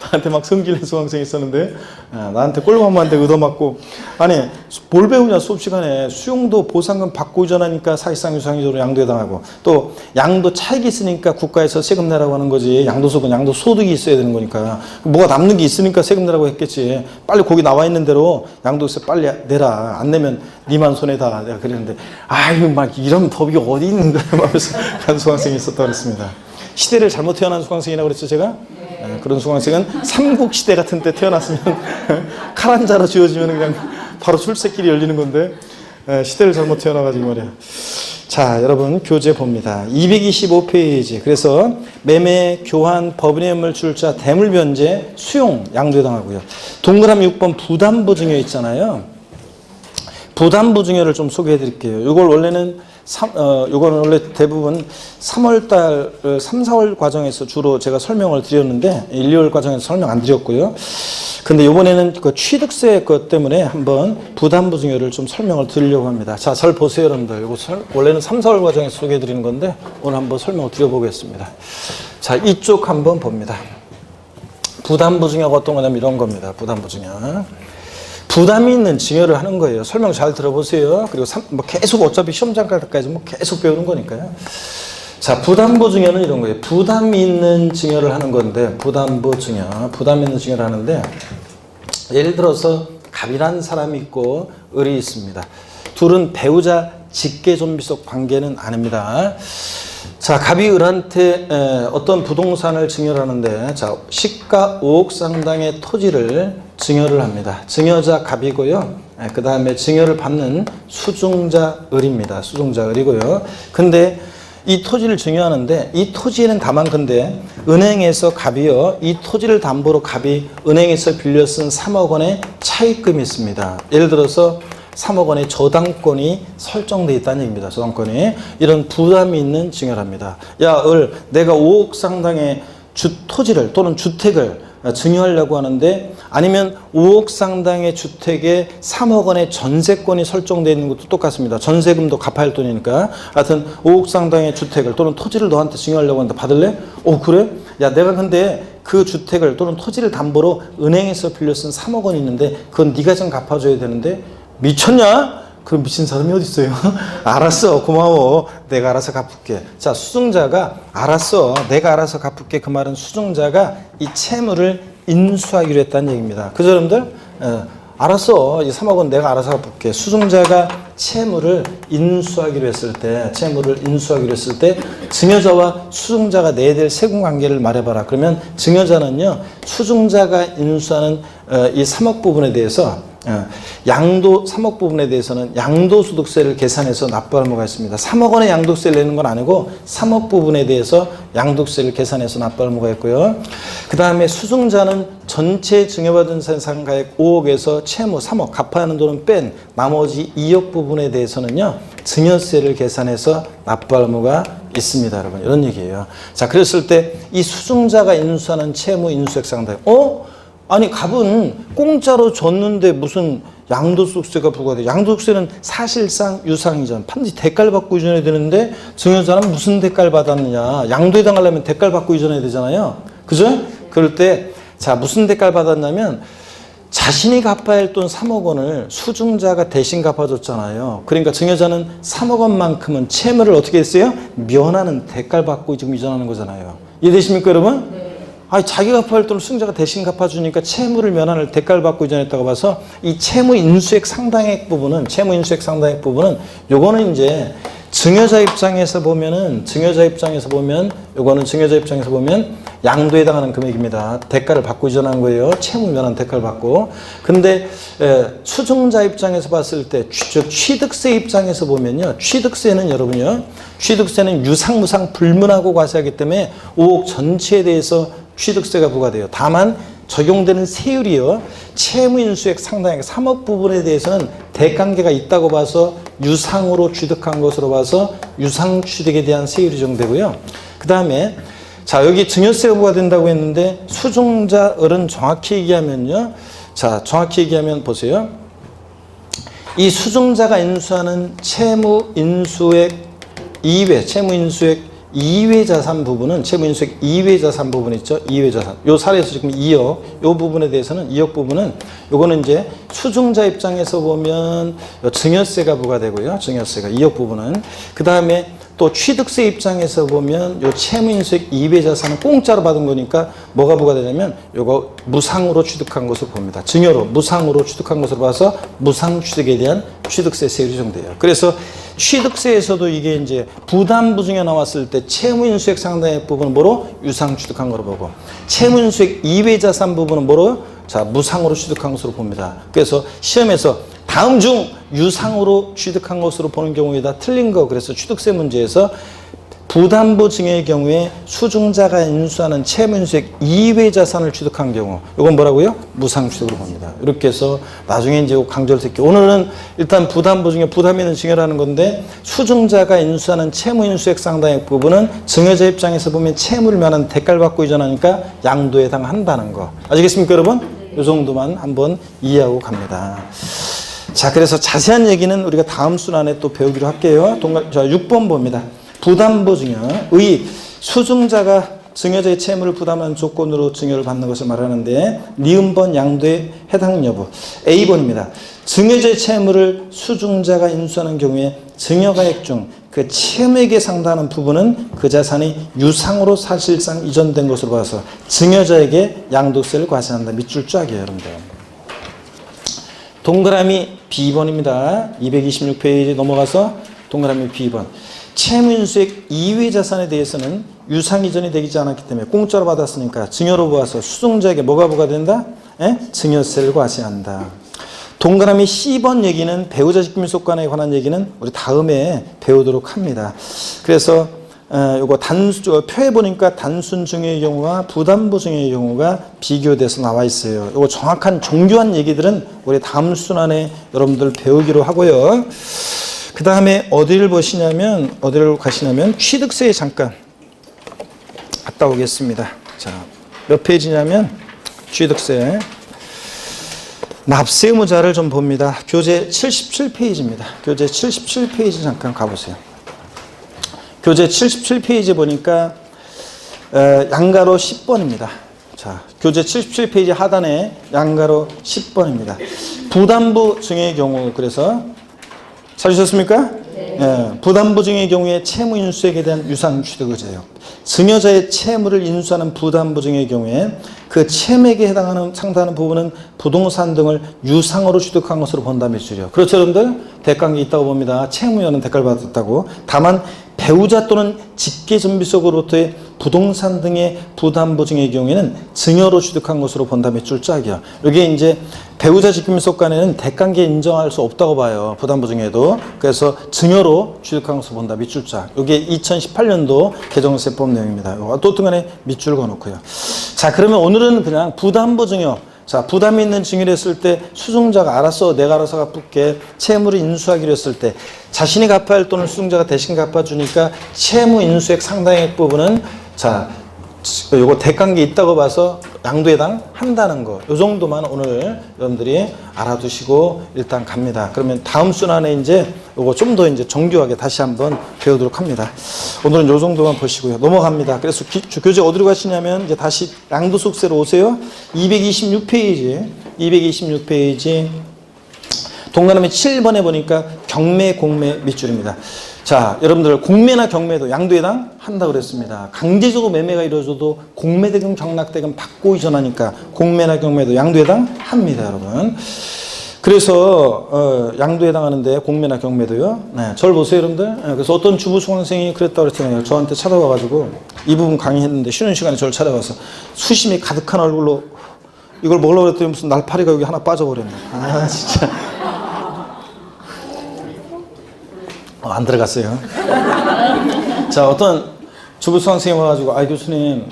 나한테 막 성질낸 수강생이 있었는데 나한테 꼴밤한테 얻어맞고 아니 뭘 배우냐 수업 시간에 수용도 보상금 받고 이전하니까 사실상 유상이적으로 양도에 당하고 또 양도 차익이 있으니까 국가에서 세금 내라고 하는 거지 양도소득은 양도소득이 있어야 되는 거니까 뭐가 남는 게 있으니까 세금 내라고 했겠지 빨리 거기 나와 있는 대로 양도세 빨리 내라 안 내면 니만 손해다 내가 그랬는데 아유 막 이런 법이 어디 있는 거야 하면서 한 수강생이 있었다고 그랬습니다. 시대를 잘못 태어난 수강생이라고 그랬죠 제가? 네, 그런 수강생은 삼국시대 같은 때 태어났으면 칼 한 자로 쥐어지면 그냥 바로 출세길이 열리는 건데 시대를 잘못 태어나가지고 말이야. 자, 여러분 교재 봅니다. 225페이지. 그래서 매매, 교환, 법인의물 출자, 대물변제, 수용 양도에 해당하고요. 동그라미 6번 부담부 증여 있잖아요. 부담부 증여를 좀 소개해 드릴게요. 이걸 원래는 요거는 원래 대부분 3월달, 3, 4월 과정에서 주로 제가 설명을 드렸는데 1, 2월 과정에서 설명 안 드렸고요. 근데 이번에는 그 취득세 것 때문에 한번 부담부 증여를 좀 설명을 드리려고 합니다. 자, 잘 보세요, 여러분들. 이거 원래는 3, 4월 과정에서 소개해 드리는 건데 오늘 한번 설명을 드려보겠습니다. 자, 이쪽 한번 봅니다. 부담부 증여가 어떤 거냐면 이런 겁니다. 부담부 증여. 부담이 있는 증여를 하는 거예요. 설명 잘 들어보세요. 그리고 뭐 계속 어차피 시험장 갈 때까지 뭐 계속 배우는 거니까요. 자, 부담보 증여는 이런 거예요. 부담이 있는 증여를 하는 건데, 부담보 증여, 부담 있는 증여를 하는데, 예를 들어서 갑이라는 사람이 있고 을이 있습니다. 둘은 배우자 직계존비속 관계는 아닙니다. 자, 갑이 을한테 어떤 부동산을 증여를 하는데, 자, 시가 5억 상당의 토지를 증여를 합니다. 증여자 갑이고요. 그 다음에 증여를 받는 수중자 을입니다. 수중자 을이고요. 근데 이 토지를 증여하는데, 이 토지에는 다만 근데 은행에서 갑이요, 이 토지를 담보로 갑이 은행에서 빌려 쓴 3억 원의 차입금이 있습니다. 예를 들어서 3억 원의 저당권이 설정되어 있다는 얘기입니다. 저당권이. 이런 부담이 있는 증여를 합니다. 야, 을, 내가 5억 상당의 토지를 또는 주택을 증여하려고 하는데, 아니면 5억 상당의 주택에 3억 원의 전세권이 설정되어 있는 것도 똑같습니다. 전세금도 갚아야 할 돈이니까. 하여튼 5억 상당의 주택을 또는 토지를 너한테 증여하려고 하는데 받을래? 그래? 야, 내가 근데 그 주택을 또는 토지를 담보로 은행에서 빌려 쓴 3억 원이 있는데 그건 네가 좀 갚아줘야 되는데, 미쳤냐? 그럼 미친 사람이 어디 있어요? 알았어, 고마워, 내가 알아서 갚을게. 자, 수증자가 알았어, 내가 알아서 갚을게. 그 말은 수증자가 이 채무를 인수하기로 했다는 얘기입니다. 그죠, 여러분들? 알았어, 이 3억 원 내가 알아서 갚을게. 수증자가 채무를 인수하기로 했을 때, 증여자와 수증자가 내야 될 세금 관계를 말해봐라. 그러면 증여자는요, 수증자가 인수하는 이 3억 부분에 대해서 양도 3억 부분에 대해서는 양도소득세를 계산해서 납부할 의무가 있습니다. 3억 원의 양도세를 내는 건 아니고 3억 부분에 대해서 양도세를 계산해서 납부할 의무가 있고요. 그 다음에 수증자는 전체 증여받은 상가액 5억에서 채무 3억 갚아야 하는 돈은 뺀 나머지 2억 부분에 대해서는요, 증여세를 계산해서 납부할 의무가 있습니다. 여러분, 이런 얘기예요. 자, 그랬을 때 이 수증자가 인수하는 채무 인수액 상당, 아니, 갑은 공짜로 줬는데 무슨 양도소득세가 부과돼? 양도소득세는 사실상 유상이잖아. 반드시 대가를 받고 이전해야 되는데, 증여자는 무슨 대가를 받았느냐? 양도에 해당하려면 대가를 받고 이전해야 되잖아요. 그죠? 그럴 때, 자, 무슨 대가를 받았냐면, 자신이 갚아야 할 돈 3억 원을 수증자가 대신 갚아줬잖아요. 그러니까 증여자는 3억 원만큼은 채무를 어떻게 했어요? 면하는 대가를 받고 지금 이전하는 거잖아요. 이해되십니까, 여러분? 네. 아니, 자기가 갚아야 할 돈을 수증자가 대신 갚아주니까 채무를 면하는 대가를 받고 이전했다고 봐서, 이 채무 인수액 상당액 부분은, 요거는 이제 증여자 입장에서 보면 양도에 해당하는 금액입니다. 대가를 받고 이전한 거예요. 채무 면한 대가를 받고. 근데 수증자 입장에서 봤을 때, 즉 취득세 입장에서 보면요, 취득세는 여러분요, 취득세는 유상무상 불문하고 과세하기 때문에 5억 전체에 대해서 취득세가 부과돼요. 다만 적용되는 세율이요, 채무인수액 상당액 3억 부분에 대해서는 대관계가 있다고 봐서 유상으로 취득한 것으로 봐서 유상취득에 대한 세율이 적용되고요. 그 다음에 자, 여기 증여세 의무가 된다고 했는데, 수증자 을은 정확히 얘기하면요, 자, 정확히 얘기하면 보세요. 이 수증자가 인수하는 채무인수액 이외 자산 부분은, 채무인수액 이외 자산 부분 있죠? 이외 자산. 요 사례에서 지금 2억, 요 부분에 대해서는, 2억 부분은, 요거는 이제 수증자 입장에서 보면 증여세가 부과되고요. 증여세가 2억 부분은. 그 다음에 또 취득세 입장에서 보면 요 채무인수액 이외 자산은 공짜로 받은 거니까 뭐가 부과되냐면 요거 무상으로 취득한 것으로 봅니다. 증여로 무상으로 취득한 것으로 봐서 무상취득에 대한 취득세 세율이 적용돼요. 그래서 취득세에서도 이게 이제 부담부 증여 나왔을 때 채무인수액 상당액 부분은 뭐로? 유상 취득한 거로 보고, 채무인수액 이외 자산 부분은 뭐로? 자, 무상으로 취득한 것으로 봅니다. 그래서 시험에서 다음 중 유상으로 취득한 것으로 보는 경우에 다 틀린 거. 그래서 취득세 문제에서 부담부 증여의 경우에 수증자가 인수하는 채무인수액 이외 자산을 취득한 경우, 이건 뭐라고요? 무상취득으로 봅니다. 이렇게 해서 나중에 이제 강조를 드릴게요. 오늘은 일단 부담부 증여, 부담 있는 증여라는 건데, 수증자가 인수하는 채무인수액 상당액 부분은 증여자 입장에서 보면 채무를 면한 대가를 받고 이전하니까 양도에 해당한다는 거. 아시겠습니까, 여러분? 이 정도만 한번 이해하고 갑니다. 자, 그래서 자세한 얘기는 우리가 다음 순환에 또 배우기로 할게요. 자, 6번 봅니다. 부담부 증여, 수증자가 증여자의 채무를 부담하는 조건으로 증여를 받는 것을 말하는데 니은번 양도의 해당 여부. A번입니다. 증여자의 채무를 수증자가 인수하는 경우에 증여가액 중 그 채무액에 상당하는 부분은 그 자산이 유상으로 사실상 이전된 것으로 봐서 증여자에게 양도세를 과세한다. 밑줄 쫙이에요, 여러분들. 동그라미 B번입니다. 226페이지 넘어가서 동그라미 B번. 채무인수액 이외 자산에 대해서는 유상 이전이 되지 않았기 때문에 공짜로 받았으니까 증여로 보아서 수증자에게 뭐가 부과된다? 증여세를 과세한다. 동그라미 C번 얘기는 배우자 직금일속관에 관한 얘기는 우리 다음에 배우도록 합니다. 그래서 요거 표에 보니까 단순 증여의 경우와 부담부 증여의 경우가 비교돼서 나와 있어요. 요거 정확한 정교한 얘기들은 우리 다음 순환에 여러분들 배우기로 하고요. 그 다음에 어디를 가시냐면 취득세에 잠깐 갔다 오겠습니다. 자, 몇 페이지냐면 취득세. 납세 의무자를 좀 봅니다. 교재 77페이지입니다. 교재 77페이지 잠깐 가보세요. 교재 77페이지 보니까 양가로 10번입니다. 자, 교재 77페이지 하단에 양가로 10번입니다. 부담부 증여의 경우, 그래서 찾으셨습니까? 네. 부담부 증여의 경우에 채무 인수액에 대한 유상 취득 의제예요. 증여자의 채무를 인수하는 부담부 증여의 경우에 그 채무액에 상당하는 부분은 부동산 등을 유상으로 취득한 것으로 본다 밑줄이요. 그렇죠, 여러분들? 대가관계 있다고 봅니다. 채무자는 대가를 받았다고. 다만 배우자 또는 직계존비속으로부터의 부동산 등의 부담부 증여의 경우에는 증여로 취득한 것으로 본다 밑줄 짝이야. 여기에 이제 배우자 직계존비속 간에는 대가관계 인정할 수 없다고 봐요. 부담부 증여에도. 그래서 증여로 취득한 것으로 본다 밑줄 짝. 여기에 2018년도 개정세법 내용입니다. 어떻든 간에 밑줄 그어놓고요. 자, 그러면 오늘은 그냥 부담부 증여. 자, 부담이 있는 증여를 했을 때 수증자가 내가 알아서 갚을게 채무를 인수하기로 했을 때 자신이 갚아야 할 돈을 수증자가 대신 갚아주니까 채무 인수액 상당액 부분은 자, 요거 대가관계 있다고 봐서 양도에 해당한다는 거. 요 정도만 오늘 여러분들이 알아두시고 일단 갑니다. 그러면 다음 순환에 이제 요거 좀 더 이제 정교하게 다시 한번 배우도록 합니다. 오늘은 요 정도만 보시고요. 넘어갑니다. 그래서 교재 어디로 가시냐면 이제 다시 양도속세로 오세요. 226페이지. 동그라미 7번에 보니까 경매, 공매 밑줄입니다. 자, 여러분들 공매나 경매도 양도에 해당한다고 그랬습니다. 강제적으로 매매가 이루어져도 공매대금, 경락대금 받고 이전하니까 공매나 경매도 양도에 해당합니다, 여러분. 그래서 양도에 해당하는데 공매나 경매도요. 네, 저를 보세요, 여러분들. 네, 그래서 어떤 주부 수강생이 그랬다고 그랬잖아요. 저한테 찾아와가지고 이 부분 강의했는데 쉬는 시간에 저를 찾아와서 수심이 가득한 얼굴로 이걸 먹으려고 그랬더니 무슨 날파리가 여기 하나 빠져버렸네. 아, 진짜. 안 들어갔어요. 자, 어떤 주부 수강생이 와가지고 교수님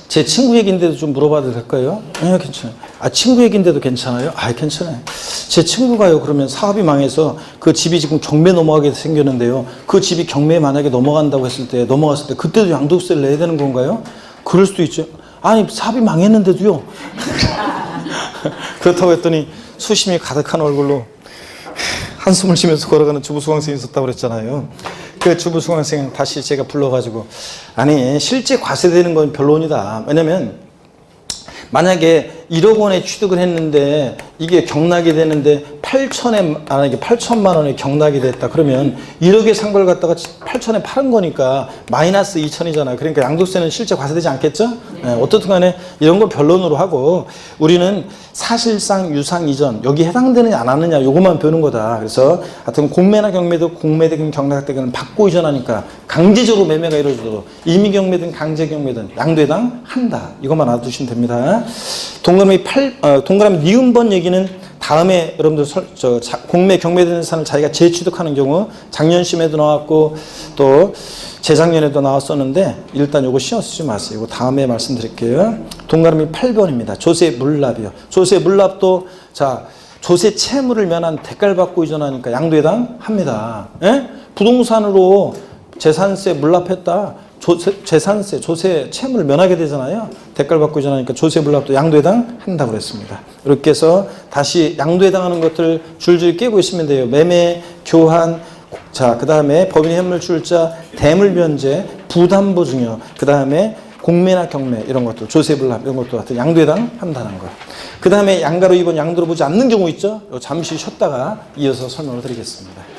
제 친구 얘기인데도 좀 물어봐도 될까요? 네, 괜찮아요. 친구 얘기인데도 괜찮아요? 괜찮아요. 제 친구가요, 그러면 사업이 망해서 그 집이 지금 경매 넘어가게 생겼는데요. 그 집이 경매에 만약에 넘어갔을 때 그때도 양도세를 내야 되는 건가요? 그럴 수도 있죠. 아니, 사업이 망했는데도요. 그렇다고 했더니 수심이 가득한 얼굴로 한숨을 쉬면서 걸어가는 주부 수강생이 있었다고 그랬잖아요. 그 주부 수강생 다시 제가 불러가지고 실제 과세되는 건 변론이다. 왜냐면 만약에 1억 원에 취득을 했는데 이게 경락이 되는데 8천만 원에 경락이 됐다. 그러면 1억에 산 걸 갖다가 8천에 팔은 거니까 마이너스 2천이잖아요. 그러니까 양도세는 실제 과세되지 않겠죠? 네, 어떻든 간에 이런 건 변론으로 하고 우리는 사실상 유상 이전 여기 해당되느냐 안 하느냐 요것만 배우는 거다. 그래서 하여튼 공매나 경매도 공매대금 경락대금을 받고 이전하니까 강제적으로 매매가 이루어져도 임의경매든 강제경매든 양도에 해당한다. 이것만 알아두시면 됩니다. 동그라미 니은번 얘기는 다음에 여러분들 공매 경매되는 산을 자기가 재취득하는 경우 작년 시험에도 나왔고 또 재작년에도 나왔었는데 일단 요거 신경 쓰지 마세요. 이거 다음에 말씀드릴게요. 동그라미 8번입니다. 조세 물납이요. 조세 물납도 조세 채무를 면한 대가를 받고 이전하니까 양도에 해당합니다. 부동산으로 재산세 물납했다. 조세 채무를 면하게 되잖아요. 대가를 받고 이전하니까 조세 물납도 양도에 해당한다고 그랬습니다. 이렇게 해서 다시 양도에 해당하는 것들 줄줄이 깨고 있으면 돼요. 매매, 교환, 그 다음에 법인 현물 출자, 대물 변제, 부담부 증여, 그 다음에 공매나 경매 이런 것도 조세불납 이런 것도 같은 양도에 대한 판단한 거. 그 다음에 양가로 입원 양도로 보지 않는 경우 있죠. 잠시 쉬었다가 이어서 설명을 드리겠습니다.